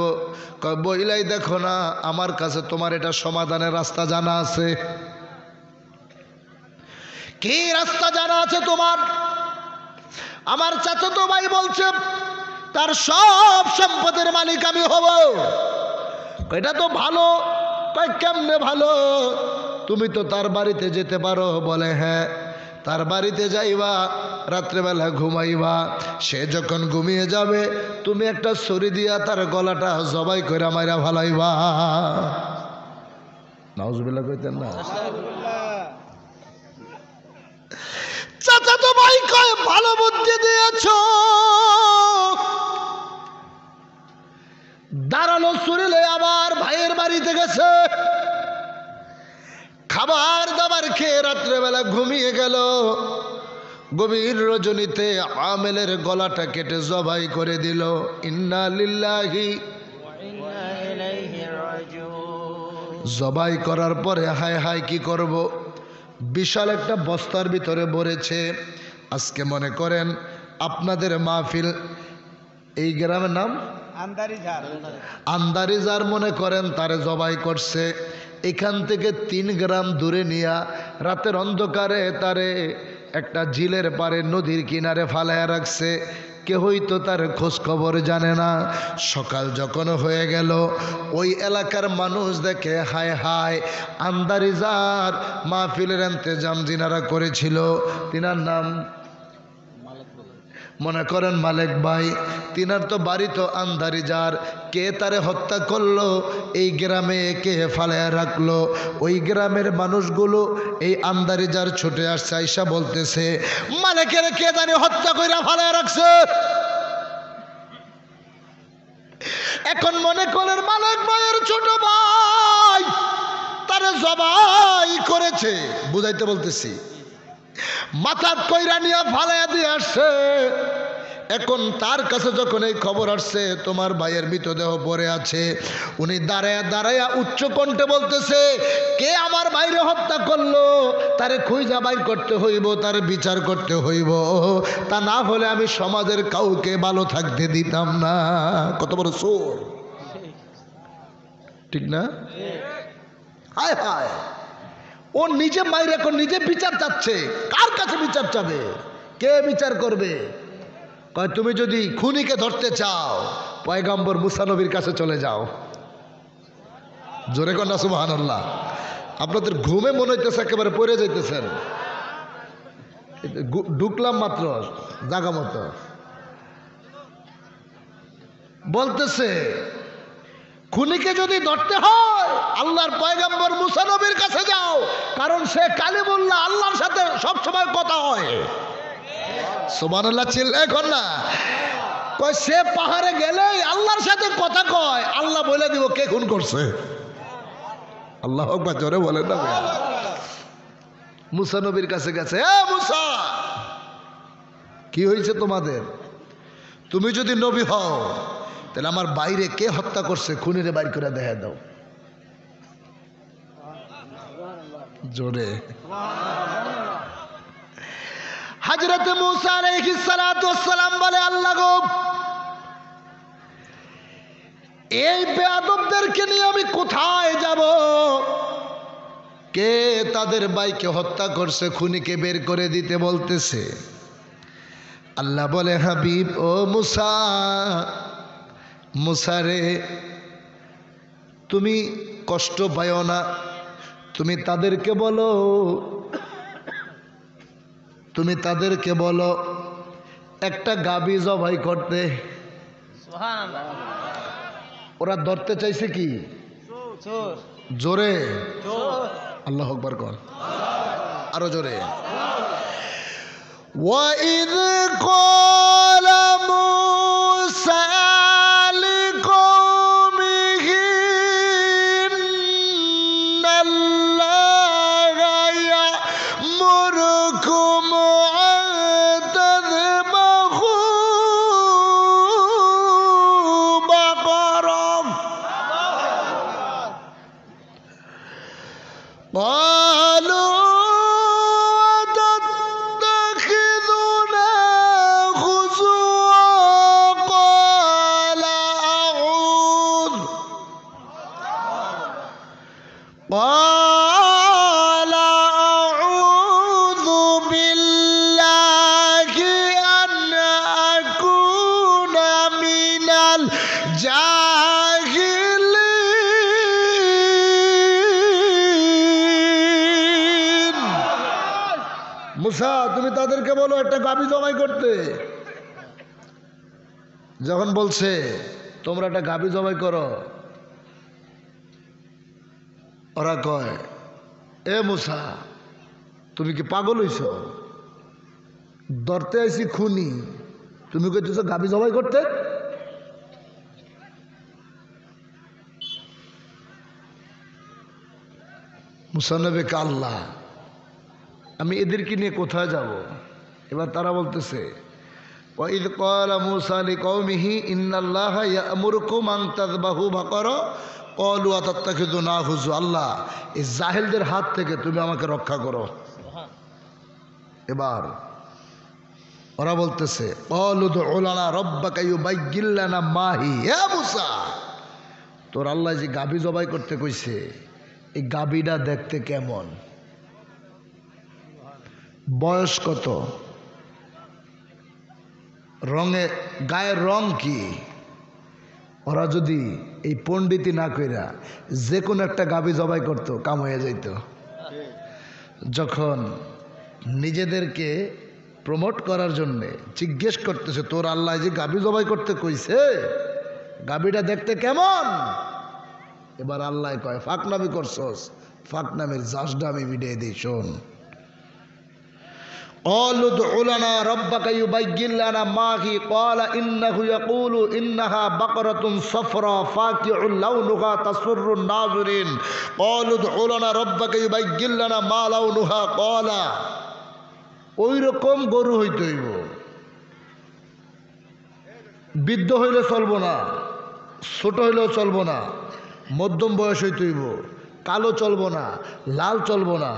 কয় বইলাই দেখো না, আমার কাছে তোমার এটা সমাধানের রাস্তা জানা আছে। কি রাস্তা জানা আছে তোমার? আমার চাচাতো ভাই বলছে তার সব সম্পদের মালিক আমি হব। এটা তো ভালো। কয় কেমনে ভালো? তুমি তো তার বাড়িতে যেতে পারো। বলে হ্যাঁ, তার বাড়িতে যাইবা, রাত্রেবেলা ঘুমাইবা, সে যখন ঘুমিয়ে যাবে তুমি একটা ছুরি দিয়া তার গলাটা জবাই করে মাইরা ফালাইবা। নাউজুবিল্লাহ কইতেন না? চাচাতো ভাই কয় ভালো বুদ্ধি দিয়েছ। দাঁড়ানো ছুরি লয়ে আবার ভাইয়ের বাড়িতে গেছে। খাবার দাবার খেয়ে রাত্রেবেলা ঘুমিয়ে গেল। গভীর রজনীতে আমেলের গলাটা কেটে জবাই করে দিল। ইন্না লিল্লাহি, وإنا إليه راجعون। জবাই করার পরে হায় হায় কি করব, বিশাল একটা বস্তার ভিতরে ভরেছে। আজকে মনে করেন আপনাদের মাহফিল, এই গ্রামের নাম আন্দারিজার, মনে করেন তারে জবাই করছে। এখান থেকে 3 গ্রাম দূরে নিয়া রাতের অন্ধকারে তারে একটা ঝিলের পারে নদীর কিনারে ফালাইয়া রাখছে। কেহই তো তার খোঁজ খবর জানে না। সকাল যখন হয়ে গেল, ওই এলাকার মানুষ দেখে হায় হায়, আন্দারিজার মাহফিলের ইন্তেজাম যিনারা করেছিল, তিনার নাম মনে করেন মালিক ভাই, তিনার তো বাড়ি তো আন্দারিজার। কে তারে হত্যা করলো, এই গ্রামে কে ফালাইয়া রাখলো? ওই গ্রামের মানুষগুলো এই আন্দারিজার ছুটে আসছে, আইসা বলতেছে মালিকের কে জানি হত্যা কইরা ফালাইয়া রাখছে। এখন মনে করেন মালিক ভাইয়ের ছোট ভাই তারে জবাই করেছে, বুঝাইতে বলতেছি, মাথা কইরা নিয়ে ফালাইয়া দিয়ে আসছে। এখন তার কাছে যখন এই খবর আসছে তোমার ভাইয়ের মৃতদেহ পড়ে আছে, উনি দাঁড়ায়া দাঁড়ায়া উচ্চ কণ্ঠে বলতেছে, কে আমার ভাইরে হত্যা করলো, তারে খুঁজা বাইর করতে হইব, তার বিচার করতে হইব, তা না হলে আমি সমাজের কাউকে ভালো থাকতে দিতাম না। কত বড় চোর, ঠিক না? হায় হায়, ও নিজে মায়ের এখন নিজে বিচার চাচ্ছে। কার কাছে বিচার চাবে? কে বিচার করবে? কয় তুমি যদি খুনিকে ধরতে চাও পয়গম্বর মুসা নবীর কাছে চলে যাও। জোরে কন্যা সুবহানাল্লাহ। আপনাদের ঘুমে মনে হইতেছে একেবারে পড়ে যাইতেছেন। ঢুকলাম মাত্র জাগা মতো বলতেছে, খুনিকে যদি ধরতে হয় আল্লাহর পয়গম্বর মুসা নবীর কাছে যাও, কারণ সে কালিমুল্লাহ, আল্লাহর সাথে সব সময় কথা হয়। সুবহানাল্লাহ চিল্লা এখন না। কয় সে পাহাড়ে গেলে আল্লাহর সাথে কথা কয়, আল্লাহ বলে দিব কে খুন করছে। আল্লাহু আকবার, জোরে বলেন না। মুসা নবীর কাছে গেছে, এ মুসা কি হয়েছে তোমাদের? তুমি যদি নবী হও তাহলে আমার বাইরে কে হত্যা করছে, খুনিরে বাইর করে দেখা দাও। জোরে। হযরত মুসা আলাইহিস সালাতু ওয়াস সালাম বলে, আল্লাহ গো, এই বেয়াদবদেরকে নিয়ে আমি কোথায় যাব? কে তাদের ভাইকে হত্যা করছে, খুনিকে বের করে দিতে বলতেছে। আল্লাহ বলে, হাবিব ও মুসা, মুসা রে, তুমি কষ্ট পাইও না, তুমি তাদেরকে বলো, তুমি তাদেরকে বলো একটা গাভী জবাই করতে। সুবহানাল্লাহ। ওরা ধরতে চাইছে কি? চোর। জোরে চোর। আল্লাহু আকবার কর, আরো জোরে। وَإِذْ قَالَ مُوسَى لِقَوْمِهِ إِنَّ اللَّهَ يَأْمُرُكُمْ أَن تَذْبَحُوا بَقَرَةً قالوا قال أعوذ بالله أن أكون من الجاهلين। মুসা, তুমি তাদেরকে বলো একটা গাভী জবাই করতে। যখন বলছে তোমরা একটা গাভী জবাই করো, ওরা কয়, এ মুসা, তুমি কি পাগল হইছ? ধরতে আইছি খুনি, তুমি কইতেছ গাভী জবাই করতে? মুসা নবী কে আল্লাহ, আমি এদেরকে নিয়ে কোথায় যাব? এবার তারা বলতেছে ওয়াইদ ক্বালা মূসা লিকওমিহি ইন্নাল্লাহা ইয়া'মুরুকুম আন তাযবাহু বাকারা ক্বালু আতাত্তাখিযুনা হুজুয়া। আল্লাহ, এই জাহেলদের হাত থেকে তুমি আমাকে রক্ষা করো। এবার ওরা বলতেছে ক্বালু দু'উ লানা রাব্বাকা ইউবায়্যিন লানা মা হি। হে মূসা, তোর আল্লাহ যে গাভী জবাই করতে কইছে, এই গাভীটা দেখতে কেমন, বয়স কত, রঙে গায়ের রং কি? ওরা যদি এই পণ্ডিতি না কইরা যে কোনো একটা গাভী জবাই করতো, কাম হয়ে যাইত। যখন নিজেদেরকে প্রমোট করার জন্যে জিজ্ঞেস করতেছে তোর আল্লাহ যে গাভী জবাই করতে কইছে, গাভীটা দেখতে কেমন? এবার আল্লাহ কয় ফাঁকনামি করছস, ফাঁকনামির জাসটা আমি বিডিয়ে দিই, শোন। قالوا ادع لنا ربك يبين لنا ما هي قال إنه يقول إنها بقرة صفراء فاقع لونها تسر الناظرين قالوا ادع لنا ربك يبين لنا ما لونها قال ওই রকম গরু হইতে হইব, বৃদ্ধ হইলে চলবো না, ছোট হইলেও চলবো না, মধ্যম বয়স হইতে হইব, কালো চলবো না, লাল চলবো না,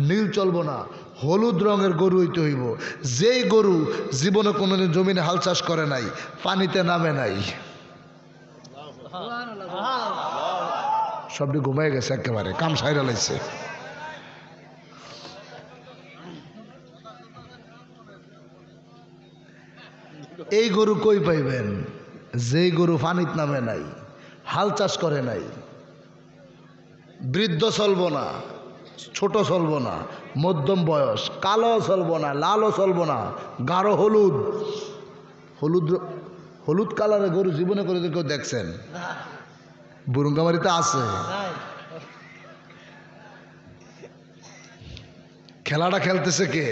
নীল চলবো না, হলুদ রঙের গরু হইতে হইব। যেই গরু জীবনে কোনোদিন জমিনে হাল চাষ করে নাই, পানিতে নামে নাই। সবটি ঘুমাই গেছে, একেবারে কাম সাইরা লাইছে। এই গরু কই পাইবেন? যেই গরু পানিতে নামে নাই, হাল চাষ করে নাই। বৃদ্ধ চলবো না, ছোট চলবো না, মধ্যম বয়স, কালো চলবো না, লালও চলবো না, গাঢ় হলুদ। হলুদ হলুদ কালারের গরু জীবনে করে কেউ দেখছেন? বুরুঙ্গামারিতে আছে। খেলাটা খেলতেছে কে?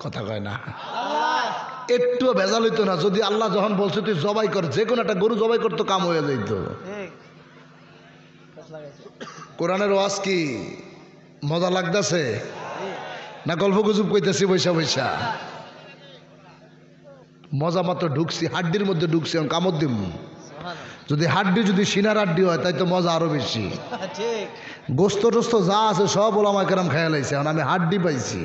কথা কয় না, একটু ভেজাল হইতো না যদি আল্লাহ যখন বলছে তুই জবাই কর, যে কোনো একটা গরু জবাই করতো, কাম হয়ে যাইতো। কোরআনের ওয়াজ কি মজা লাগতেছে না গল্প গুজব কইতেছি বৈশা বৈশা? মজা মাত্র ঢুকছি, হাড্ডির মধ্যে ঢুকছি, কামড় দিব। যদি হাড্ডি যদি সিনার হাড্ডি হয় তাই তো মজা আরো বেশি। গোস্ত টোস্ত যা আছে সব ওলামা কেরাম খেয়াল হয়েছে, এখন আমি হাড্ডি পাইছি।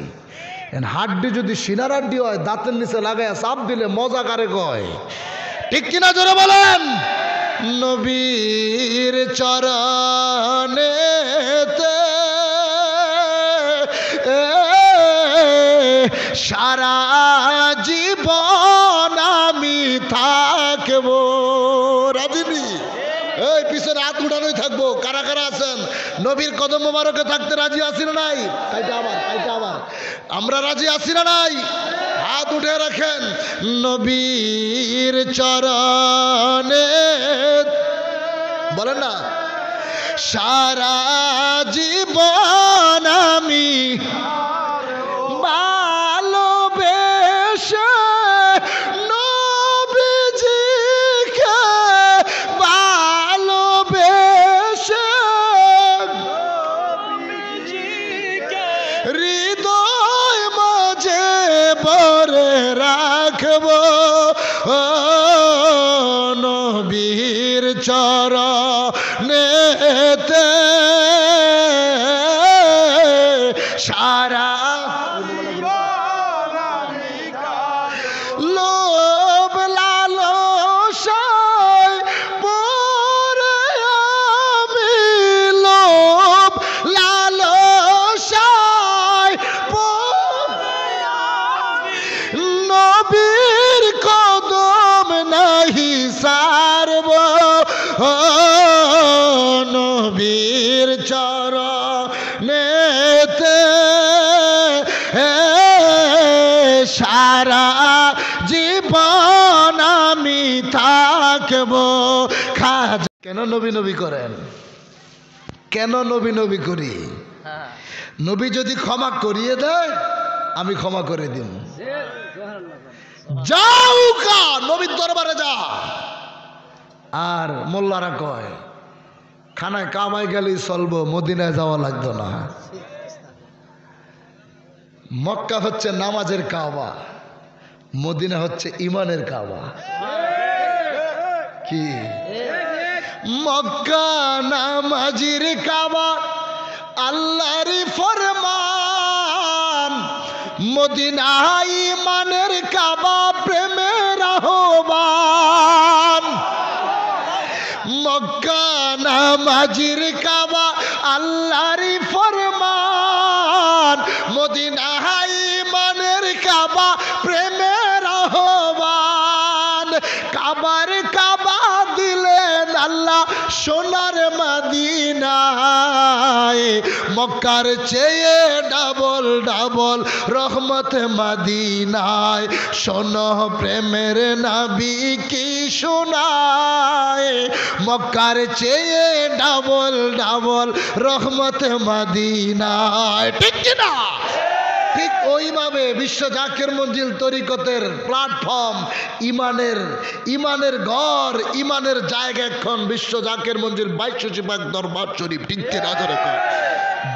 হাড্ডি যদি সিনার হাড্ডি হয়, দাঁতের নিচে লাগায় চাপ দিলে মজা কারে কয়? ঠিক কিনা জোরে বলেন। নবীর চরণেতে সারা জীবন আমি থাকবো। রাজিনী এই পিছনে হাত উঠানোই থাকবো। কারা কারা আছেন নবীর কদম মোবারকে থাকতে রাজি আছি না নাই? আবার আমরা রাজি আছি না নাই? হাত উঠে রাখেন। নবীর চরণে বলেন না, সারা জীবন আমি ভালোবেসে নবীজিকে ভালোবেসে হৃদয় মাঝে ভরে রাখবো। নবীর চরণেতে সারা লোভ লালসায় পরে আমি, লোভ লালসায় নবীর কদম নাহি সারব। নবীর চরণেতে সারা জীবন আমি থাকবো। কেন নবী নবী করেন? কেন নবী নবী করি? নবী যদি ক্ষমা করিয়ে দেয় আমি ক্ষমা করে দিব। যাও কা নবীর দরবারে যা। আর মোল্লারা কয় খানায় কাবায় গেলেই চলবো, মদিনায় যাওয়া লাগতো না। মক্কা হচ্ছে নামাজের কাবা, মদিনা হচ্ছে ইমানের কাবা। কি মক্কা নামাজির কাবা আল্লাহর ফরমান, মদিনা ইমানের কাবা প্রেমের আহ্বান। মক্কা নামাজির কাবা আল্লাহর ফরমান, মদিনা ইমানের কাবা প্রেমের আহ্বান। কাবার কাবা দিলেন আল্লাহ সোনার মদিনায়, মক্কার চেয়ে ডাবল ডাবল রহমত মদিনায়। শোনো প্রেমের নবী কি শোনায়, মক্কার চেয়ে ডাবল ডাবল রহমত মদিনায়। ঠিক কিনা? ঠিক ওইভাবে বিশ্ব জাকের মঞ্জিল তরিকতের প্ল্যাটফর্ম, ইমানের ঘর, ইমানের জায়গা এখন বিশ্ব জাকের মঞ্জিল 2200 পাক দরবার শরীফ। ঠিক কিনা?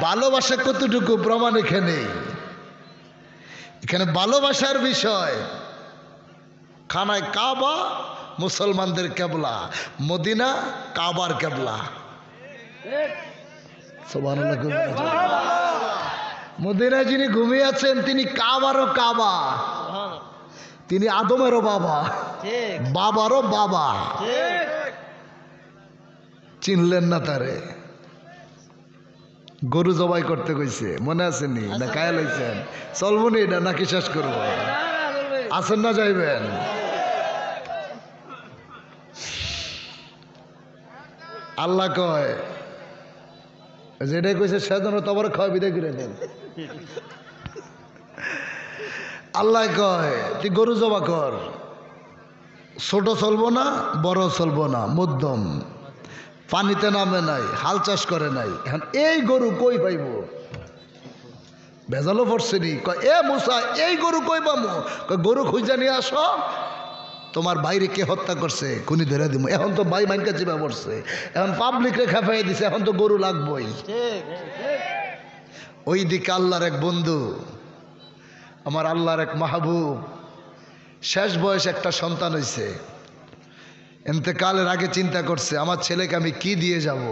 ভালোবাসা কতটুকু প্রমাণ এখানে ভালোবাসার বিষয়। খানায় কাবা মুসলমানদের কেবলা, মদিনা কাবার কেবলা। মদিনায় যিনি ঘুমিয়ে আছেন তিনি কাবারও কাবা, তিনি আদমেরও বাবা, বাবারও বাবা। চিনলেন না তারে? গরু জবাই করতে কইছে, মনে আসেনি? না কায়া লাইছেন? চলবো নি এটা নাকি শেষ করবো? আসেন না যাইবেন? আল্লাহ কয় যেটাই কইছে সেজন্য তোমার খাওয়া বিদায় করে দেন। আল্লাহ কয় তুই গরু জবা কর, ছোট চলবো না, বড় চলবো না, মধ্যম। পানিতে নামে নাই, হাল চাষ করে নাই, এখন এই গরু কই পাইব? ভেজালও পড়ছে নি। কয় এ মুসা এই গরু কই পামু? গরু খুঁজা নিয়ে আসো, তোমার বাইরে কে হত্যা করছে খুনি ধরে দিব। এখন তো ভাই মাইনকা চিপা পড়ছে, এখন পাবলিক রে খেপাই দিছে, এখন তো গরু লাগবই। ওই দিকে আল্লাহর এক বন্ধু, আমার আল্লাহর এক মাহবুব, শেষ বয়স একটা সন্তান হয়েছে। এতেকালের আগে চিন্তা করছে আমার ছেলেকে আমি কি দিয়ে যাব।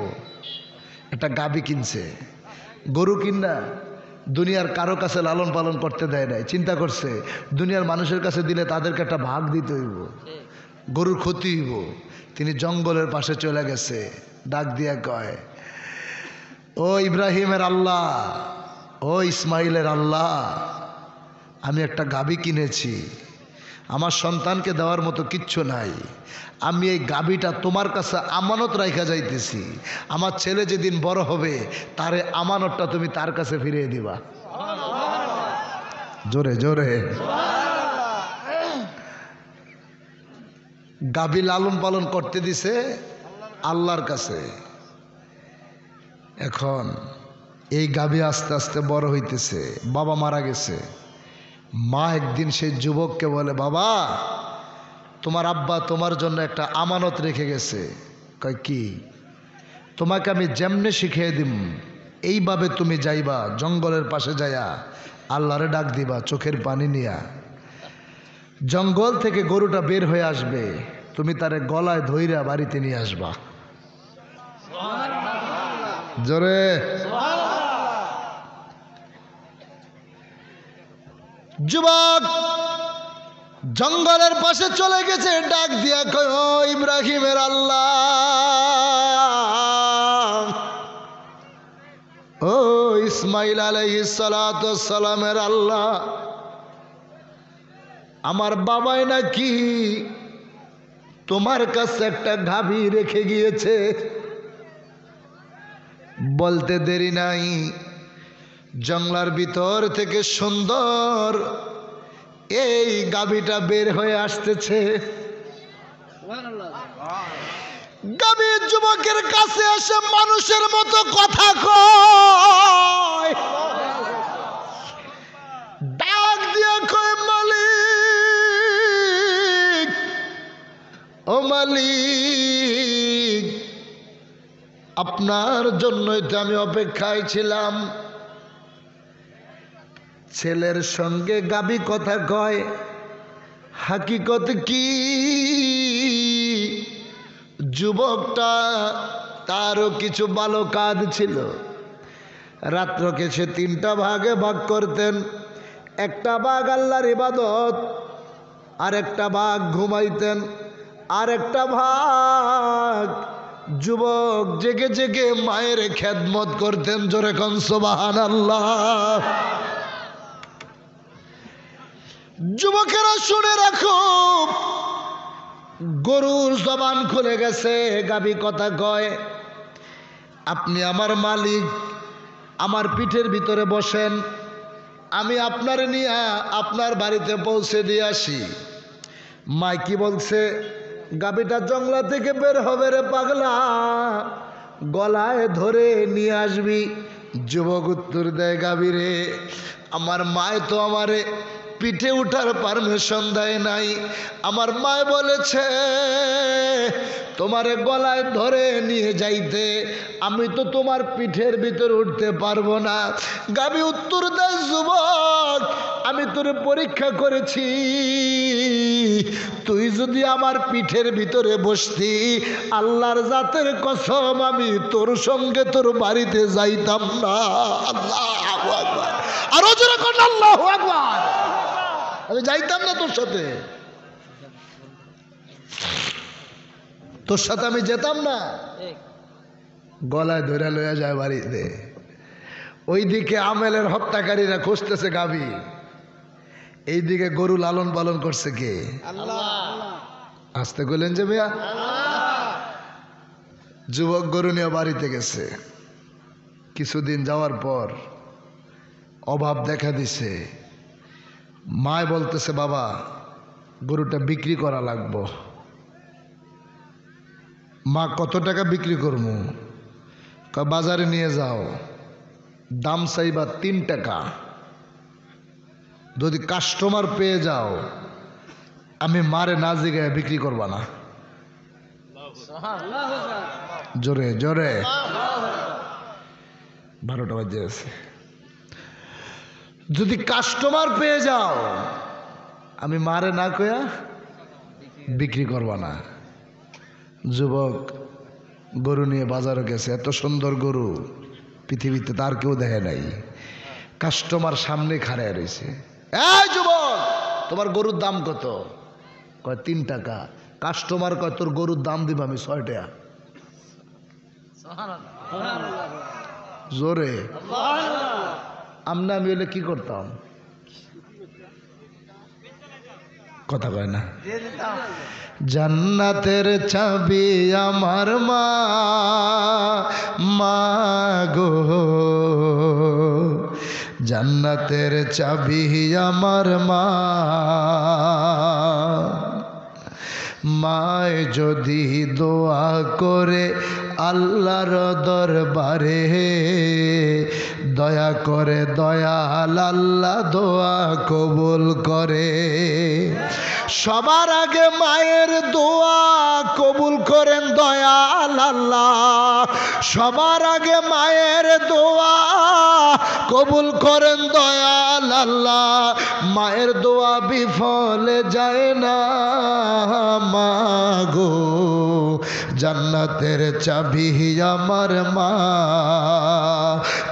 একটা গাভী কিনছে, গরু কিনা দুনিয়ার কারো কাছে লালন পালন করতে দেয় নাই। চিন্তা করছে দুনিয়ার মানুষের কাছে দিলে তাদেরকে একটা ভাগ দিতে হইব, গরুর ক্ষতি হইব। তিনি জঙ্গলের পাশে চলে গেছে, ডাক দিয়া কয় ও ইব্রাহিমের আল্লাহ, ও ইসমাইলের আল্লাহ, আমি একটা গাভী কিনেছি, আমার সন্তানকে দেওয়ার মতো কিচ্ছু নাই, আমি এই গাভীটা তোমার কাছে আমানত রাখা যাইতেছি। আমার ছেলে যেদিন বড় হবে তারে আমানতটা তুমি তার কাছে ফিরিয়ে দিবা। জোরে জোরে। গাভী লালন পালন করতে দিছে আল্লাহর কাছে। এখন এই গাভী আস্তে আস্তে বড় হইতেছে, বাবা মারা গেছে। মা একদিন সেই যুবককে বলে বাবা তোমার আব্বা তোমার জন্য একটা আমানত রেখে গেছে। কয় কি? তোমাকে আমি যেমনে শিখিয়ে দিম এইভাবে তুমি যাইবা, জঙ্গলের পাশে যাইয়া আল্লাহরে ডাক দিবা চোখের পানি নিয়া। জঙ্গল থেকে গরুটা বের হয়ে আসবে, তুমি তারে গলায় ধইরা বাড়িতে নিয়ে আসবা। জোরে। যুবক জঙ্গলের পাশে চলে গেছে, ডাক দিয়া কয় ও ইব্রাহিমের আল্লাহ, ও ইসমাইল আলাইহিস সালাতু ওয়াস সালামের আল্লাহ, আমার বাবাই নাকি তোমার কাছে একটা গাভী রেখে গিয়েছে। বলতে দেরি নাই, জঙ্গলার ভিতর থেকে সুন্দর এই গাভীটা বের হয়ে আসতেছে। গাভী যুবকের কাছে এসে মানুষের মতো কথা কয়, ডাক দিয়ে কয় মালিক, ও মালিক, আপনার জন্যই তো আমি অপেক্ষায় ছিলাম। ছেলের সঙ্গে গাবি কথা কয়, হাকিকত কি? যুবকটা তারও কিছু ভালো কাজ ছিল। রাত্রকে সে 3টা ভাগে ভাগ করতেন। একটা ভাগ আল্লাহর ইবাদত, আর একটা ভাগ ঘুমাইতেন, আর একটা ভাগ যুবক জেগে জেগে মায়ের খেদমত করতেন। জোরে কোন সুবহানাল্লাহ। যুবকেরা শুনে রাখো, গরুর জবান খুলে গেছে, গাবি কথা কয়। আপনি আমার মালিক, আমার পিঠের ভিতরে বসেন, আমি আপনার নিয়ে আপনার বাড়িতে পৌঁছে দিয়ে আসি। মা কি বলছে? গাবিটা জঙ্গলা থেকে বের হবে রে পাগলা, গলায় ধরে নিয়ে আসবি। যুবক উত্তর দেয়, গাবি রে, আমার মায় তো আমারে পিঠে উঠার পারমিশন দেয় নাই। আমার মায় বলেছে তোমারে গলায় ধরে নিয়ে যাইতে, আমি তো তোমার পিঠের ভিতর উঠতে পারবো না। গাবি উত্তর দেয়, যুবক, আমি তোরে পরীক্ষা করেছি, তুই যদি আমার পিঠের ভিতরে বসতি, আল্লাহর জাতের কসম আমি তোর সঙ্গে তোর বাড়িতে যাইতাম না। আল্লাহু আকবার। আরো জোরে কোন আল্লাহু আকবার। আমি যাইতাম না তোর সাথে, তোর সাথে আমি যেতাম না। গলায় ধরে লইয়া যায় বাড়িতে। ওইদিকে আমেলের হত্যাকারীরা খুঁজতেছে গাবি, এইদিকে গরু লালন পালন করছে কে? আসতে গেলেন যে মিয়া। যুবক গরু নিয়ে বাড়িতে গেছে। কিছুদিন যাওয়ার পর অভাব দেখা দিছে। মায় বলতেছে, বাবা গরুটা বিক্রি করা লাগবো। মা কত টাকা বিক্রি করবো? বাজারে নিয়ে যাও, দাম চাইবা 3 টাকা, যদি কাস্টমার পেয়ে যাও আমি মারে না জিগায় বিক্রি করবা না। জোরে জোরে 12টা বাজে আছে। যদি কাস্টমার পেয়ে যাও আমি মারে না কয়া বিক্রি করবা না। যুবক গরু নিয়ে বাজারে গেছে। এত সুন্দর গরু পৃথিবীতে তার কেউ দেখে নাই। কাস্টমার সামনে খাড়ায় রয়েছে। এই যুবক, তোমার গরুর দাম কত? কয় 3 টাকা। কাস্টমার কয় তোর গরুর দাম দিব আমি 6 টাকা। জোরে আমনা আমি হলে কি করতাম? কথা কয় না। জান্নাতের চাবি আমার মা, মা গো, জান্নাতের চাবি আমার মা। মায় যদি দোয়া করে আল্লাহর দরবারে, দয়া করে দয়াল আল্লাহ দোয়া কবুল করে। সবার আগে মায়ের দোয়া কবুল করেন দয়াল আল্লাহ। সবার আগে মায়ের দোয়া কবুল করেন দয়াল আল্লাহ। মায়ের দোয়া বিফলে যায় না মা গো, জান্নাতের চাবি আমার মা,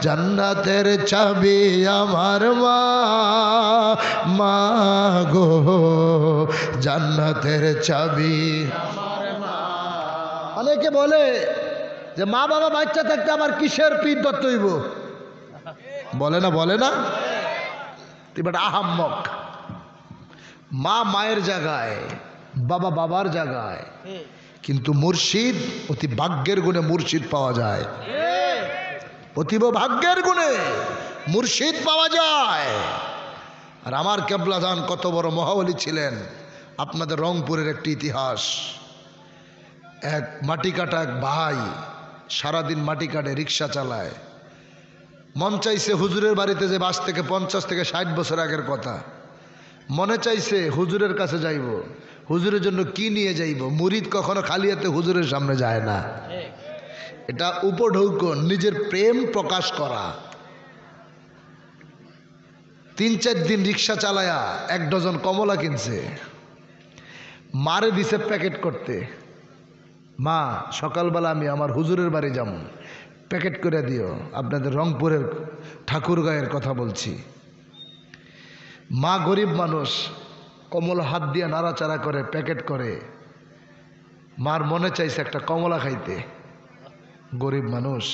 জান্নাতের চাবি আমার মা, মা গো, জান্নাতের চাবি আমার মা। অনেকে বলে যে মা বাবা বাচ্চা থাকতে আমার কিসের পীর দত্ত হইব? বলে না, বলে না? এবার আহাম্মক। মা মায়ের জায়গায়, বাবা বাবার জায়গায়, কিন্তু মুর্শিদ অতি ভাগ্যের গুণে মুর্শিদ পাওয়া যায়। অতীব ভাগ্যের গুণে মুর্শিদ পাওয়া যায়। আর আমার কেবলা জান কত বড় মহাবলী ছিলেন। আপনাদের রংপুরের একটি ইতিহাস। এক মাটি কাটা এক ভাই সারাদিন মাটি কাটে, রিক্সা চালায়। মন চাইছে হুজুরের বাড়িতে যে, বাস থেকে 50 থেকে 60 বছর আগের কথা। মনে চাইছে হুজুরের কাছে যাইব, হুজুরের জন্য কি নিয়ে যাইব। মুরিদ কখনো খালি হাতে হুজুরের সামনে যায় না। এটা উপঢৌকন, নিজের প্রেম প্রকাশ করা। 3-4 দিন রিক্সা চালায়া 1 ডজন কমলা কিনছে, মারে দিছে প্যাকেট করতে। মা, সকালবেলা আমি আমার হুজুরের বাড়ি যাব, প্যাকেট করে দিও। আপনাদের রংপুরের ঠাকুরগাঁয়ের কথা বলছি। মা গরিব মানুষ, কমলা হাত দিয়ে নাড়াচাড়া করে প্যাকেট করে। মার মনে চাইছে একটা কমলা খাইতে, গরিব মানুষ।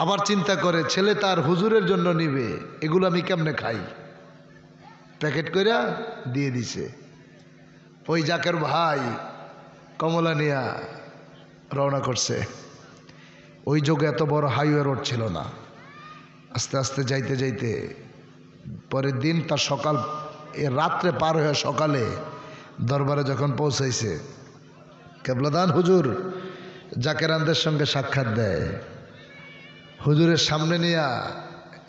আবার চিন্তা করে ছেলে তার হুজুরের জন্য নিবে, এগুলো আমি কেমনে খাই, প্যাকেট করে দিয়ে দিছে। ওই জাকের ভাই কমলা নিয়া রওনা করছে। ওই যুগে এত বড় হাইওয়ে রোড ছিল না। আস্তে আস্তে যাইতে যাইতে পরের দিন তার সকাল, রাত্রে পার হয়ে সকালে দরবারে যখন পৌঁছাইছে, কেবলাদান হুজুর জাকেরানদের সঙ্গে সাক্ষাৎ দেয়। হুজুরের সামনে নিয়া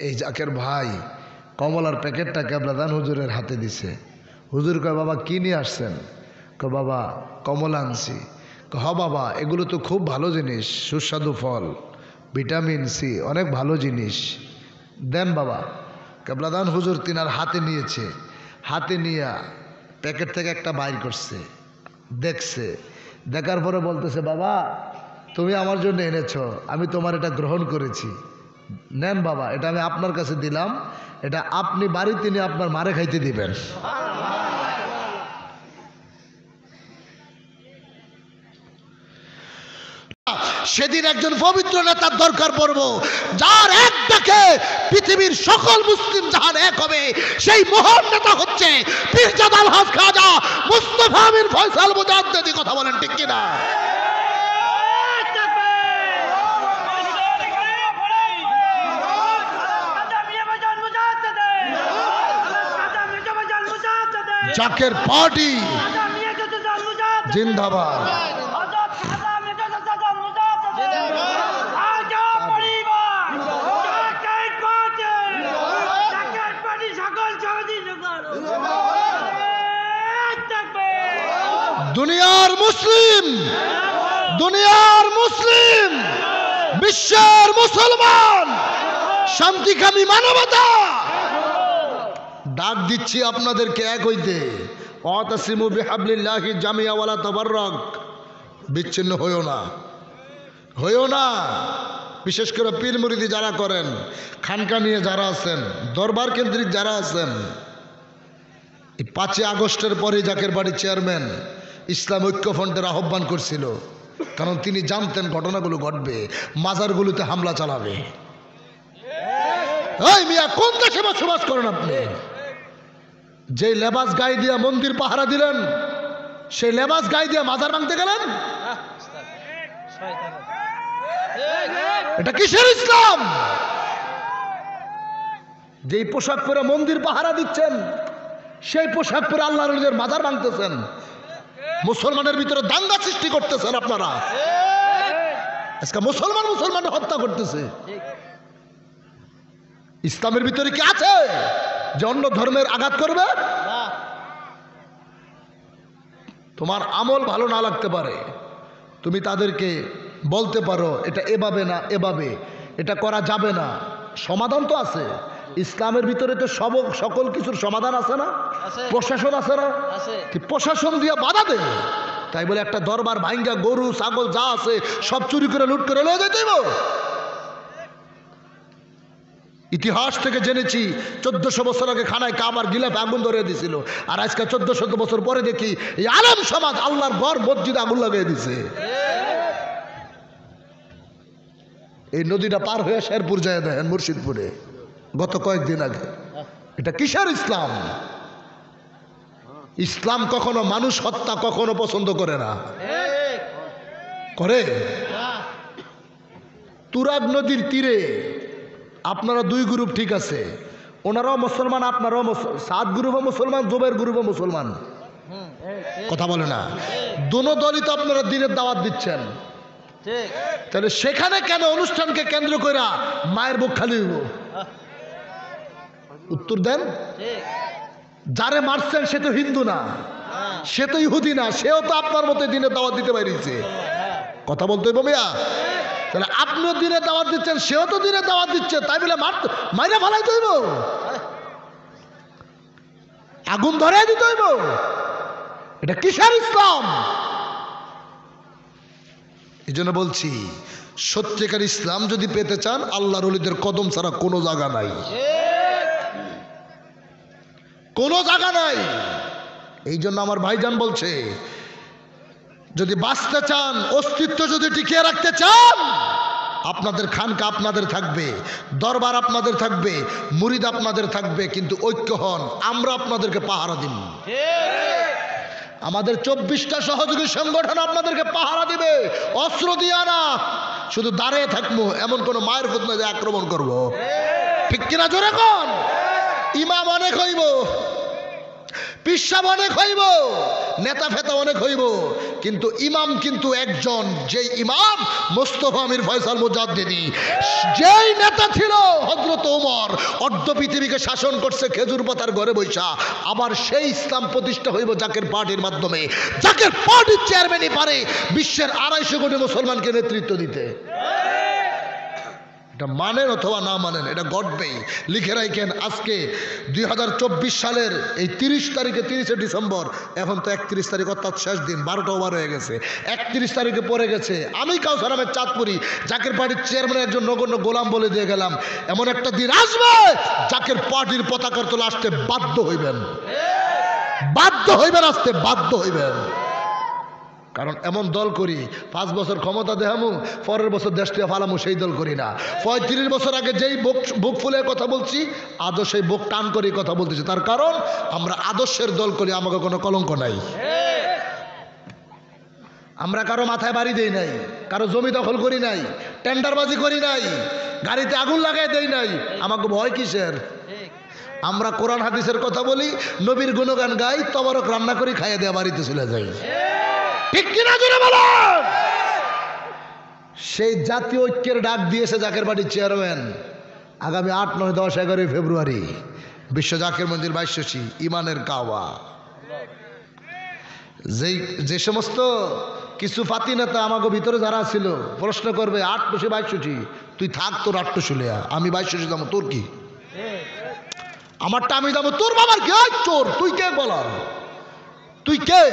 এই জাকের ভাই কমলার প্যাকেটটা কেবলাদান হুজুরের হাতে দিছে। হুজুর কয়, বাবা কি নিয়ে আসছেন? কয়, বাবা কমলা আনছি। হ বাবা, এগুলো তো খুব ভালো জিনিস, সুস্বাদু ফল, ভিটামিন সি, অনেক ভালো জিনিস, দেন বাবা। কেবলাদান হুজুর তিনার হাতে নিয়েছে, হাতে নিয়ে প্যাকেট থেকে একটা বাইর করছে, দেখছে, দেখার পরে বলতেছে, বাবা তুমি আমার জন্য এনেছো, আমি তোমার এটা গ্রহণ করেছি, নেন বাবা, এটা আমি আপনার কাছে দিলাম, এটা আপনি বাড়িতে নিয়ে আপনার মারে খাইতে দিবেন। সেদিন একজন পবিত্র নেতার দরকার পড়ব, যার এক ডাকে পৃথিবীর সকল মুসলিম জাহান এক হবে। সেই মহান নেতা হচ্ছে পীরজাদা আলহাজ খাজা মুস্তাফা আমির ফয়সাল মুজাদ্দিদি। কথা বলেন ঠিক কিনা? জাকের পার্টি জিন্দাবাদ। দুনিয়ার মুসলিম, দুনিয়ার মুসলিম, বিশ্বের মুসলমান, শান্তিকামী মানবতা, ডাক দিচ্ছি আপনাদেরকে এক হইতে। ওয়াতাসিমু বিহাবলিল্লাহি জামিয়া ওয়ালা তাফাররাক। বিচ্ছিন্ন হইও না, হইও না। বিশেষ করে পীর মুরিদি যারা করেন, খানকা নিয়ে যারা আছেন, দরবার কেন্দ্রিক যারা আছেন, এই 5 আগস্টের পরে জাকের বাড়ির চেয়ারম্যান ইসলাম ঐক্য ফ্রন্টের আহ্বান করছিল, কারণ তিনি জানতেন ঘটনাগুলো ঘটবে, মাজারগুলোতে হামলা চালাবে। এই মিয়া, কোন দেশে বসবাস করেন আপনি? যে লেবাস গায়ে দিয়া মন্দির পাহারা দিলেন, সেই লেবাস গায়ে দিয়া মাজার ভাঙতে গেলেন, এটা কিসের ইসলাম? যেই পোশাক পরে মন্দির পাহারা দিচ্ছেন, সেই পোশাক পরে আল্লাহর ওলিদের মাজার ভাঙতেছেন, মুসলমানের ভিতরে দাঙ্গা সৃষ্টি করতেছেন আপনারা। আজকে মুসলমান মুসলমানের হত্যা করতেছে। ইসলামের ভিতরে কি আছে যে অন্য ধর্মের আঘাত করবে? তোমার আমল ভালো না লাগতে পারে, তুমি তাদেরকে বলতে পারো এটা এভাবে না এভাবে, এটা করা যাবে না, সমাধান তো আছে। ইসলামের ভিতরে তো সকল কিছুর সমাধান আছে না, প্রশাসন আছে না, প্রশাসন দিয়ে বাধা দেবে। তাই বলে একটা দরবার ভাঙ্গা গরু ছাগল যা আছে সব চুরি করে লুট করে লয়ে যেতে হবে? ইতিহাস থেকে জেনেছি 1400 বছর আগে খানায় কাবার গিলাফে আগুন ধরিয়ে দিছিল, আর আজকে 1400 বছর পরে দেখি এই আলেম সমাজ আল্লাহর ঘর মসজিদে আগুন লাগিয়ে দিছে। এই নদীটা পার হয়ে শেরপুর যায় দেখেন, মুর্শিদপুরে গত কয়েকদিন আগে। এটা কিসের ইসলাম? ইসলাম কখনো মানুষ হত্যা কখনো পছন্দ করে না। করে? তুরাগ নদীর তীরে আপনারা 2 গ্রুপ ঠিক আছে, ওনারাও মুসলমান, আপনারাও সাত গ্রুপও মুসলমান, জুবের গ্রুপও মুসলমান। কথা বলে না? দোনো দলই তো আপনারা দিনের দাওয়াত দিচ্ছেন, তাহলে সেখানে কেন অনুষ্ঠানকে কেন্দ্র করে মায়ের বুক খালি হইব? উত্তর দেন। যারে মারছেন সে তো হিন্দু না, সে তো ইহুদি না, সেও তো আপনার মতো দিনের দাওয়াত দিতে পারিছে। কথা বলতে হইব মিয়া। তাহলে আপনিও দিনে দাওয়াত দিচ্ছেন, সেও তো দিনে দাওয়াত দিচ্ছে, তাই বলে মাইরে ফালাই হইব, আগুন ধরে দিতে হইব? এটা কিসের ইসলাম? এই জন্য বলছি, সত্যিকার ইসলাম যদি পেতে চান, আল্লাহর ওলিদের কদম ছাড়া কোনো জায়গা নাই, কোনো জায়গা নাই। এই জন্য আমার ভাইজান বলছে, যদি বাঁচতে চান, অস্তিত্ব যদি টিকিয়ে রাখতে চান, আপনাদের খানকা আপনাদের থাকবে, দরবার আপনাদের থাকবে, মুরিদ আপনাদের থাকবে, কিন্তু ঐক্য হন। আমরা আপনাদেরকে পাহারা দিব, আমাদের 24টা সহযোগী সংগঠন আপনাদেরকে পাহারা দিবে, অস্ত্র দিয়া না। শুধু দাঁড়িয়ে থাকবো, এমন কোন মায়ের ফুট না যে আক্রমণ করব, ঠিক কিনা জোরে কোন? ইমাম অনেক হইব, পিসাব অনেক হইব, নেতা ফেতা অনেক হইব, কিন্তু ইমাম কিন্তু একজন, যেই ইমাম মোস্তফা আমির ফয়সাল মুজাদ্দিদি, যেই নেতা ছিল হযরত ওমর, অর্ধ পৃথিবীকে শাসন করছে খেজুর পাতার ঘরে বৈশা। আবার সেই ইসলাম প্রতিষ্ঠা হইব জাকের পার্টির মাধ্যমে। জাকের পার্টির চেয়ারম্যানই পারে বিশ্বের 250 কোটি মুসলমানকে নেতৃত্ব দিতে। এটা মানেন অথবা না মানেন, এটা ঘটবেই। লিখে রাখেন, আজকে 2024 সালের এই 30 তারিখে, 30শে ডিসেম্বর, এখন তো 31 তারিখ, অর্থাৎ শেষ দিন, 12টা ওভার হয়ে গেছে, 31 তারিখে পড়ে গেছে। আমি কাউসার আহমেদ চাঁদপুরি জাকের পার্টির চেয়ারম্যানের একজন নগণ্য গোলাম বলে দিয়ে গেলাম, এমন একটা দিন আসবে জাকের পার্টির পতাকার তোলা আসতে বাধ্য হইবেন, বাধ্য হইবেন, আসতে বাধ্য হইবেন। কারণ এমন দল করি, 5 বছর ক্ষমতা দেখামু, পরের বছর দেশ থেকে ফালামু, সেই দল করি না। 35 বছর আগে যেই বুক ফুলে কথা বলছি, আদৌ সেই বুক টান করে কথা বলতেছি। তার কারণ আমরা আদর্শের দল করি, আমাকে কোনো কলঙ্ক নাই। আমরা কারো মাথায় বাড়ি দেই নাই, কারো জমি দখল করি নাই, টেন্ডারবাজি করি নাই, গাড়িতে আগুন লাগাই দেই নাই। আমাকে ভয় কিসের? আমরা কোরআন হাদিসের কথা বলি, নবীর গুণগান গাই, তবরক রান্না করি, খাইয়ে দেয়া বাড়িতে চলে যাই, ঠিক কিনা জোরে বলেন? সেই জাতীয় ঐক্যের ডাক দিয়েছে জাকের পার্টির চেয়ারম্যান। আগামী 8, 9, 10, 11 ফেব্রুয়ারি বিশ্ব জাকের মন্দির 2200 ইমানের কাওয়া। যে সমস্ত কিছু ফাতি নেতা আমাকে ভিতরে যারা ছিল প্রশ্ন করবে, 800 2200, তুই থাক, তোর 800 লিয়া, আমি 2200 যাবো, তোর কি? আমারটা আমি যাবো, তোর বাবার কি? চোর, তুই কে বলার? তুই কে?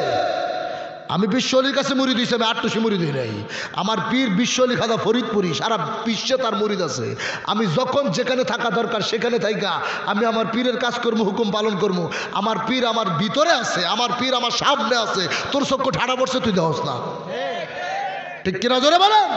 আমি বিশ্বলির কাছে মুরিদ হইছি, আমি 800 মুরিদ হই নাই। আমার পীর বিশ্বলি খাদা ফরিদপুরি, সারা বিশ্বে তার মুরিদ আছে। আমি যখন যেখানে থাকা দরকার সেখানে থাইকা আমি আমার পীরের কাজ করবো, হুকুম পালন করবো। আমার পীর আমার ভিতরে আছে, আমার পীর আমার সামনে আছে। তোর চক্ষু ঠাড়া পড়ছে, তুই দেহস না, ঠিক কিনা জোরে বলেন?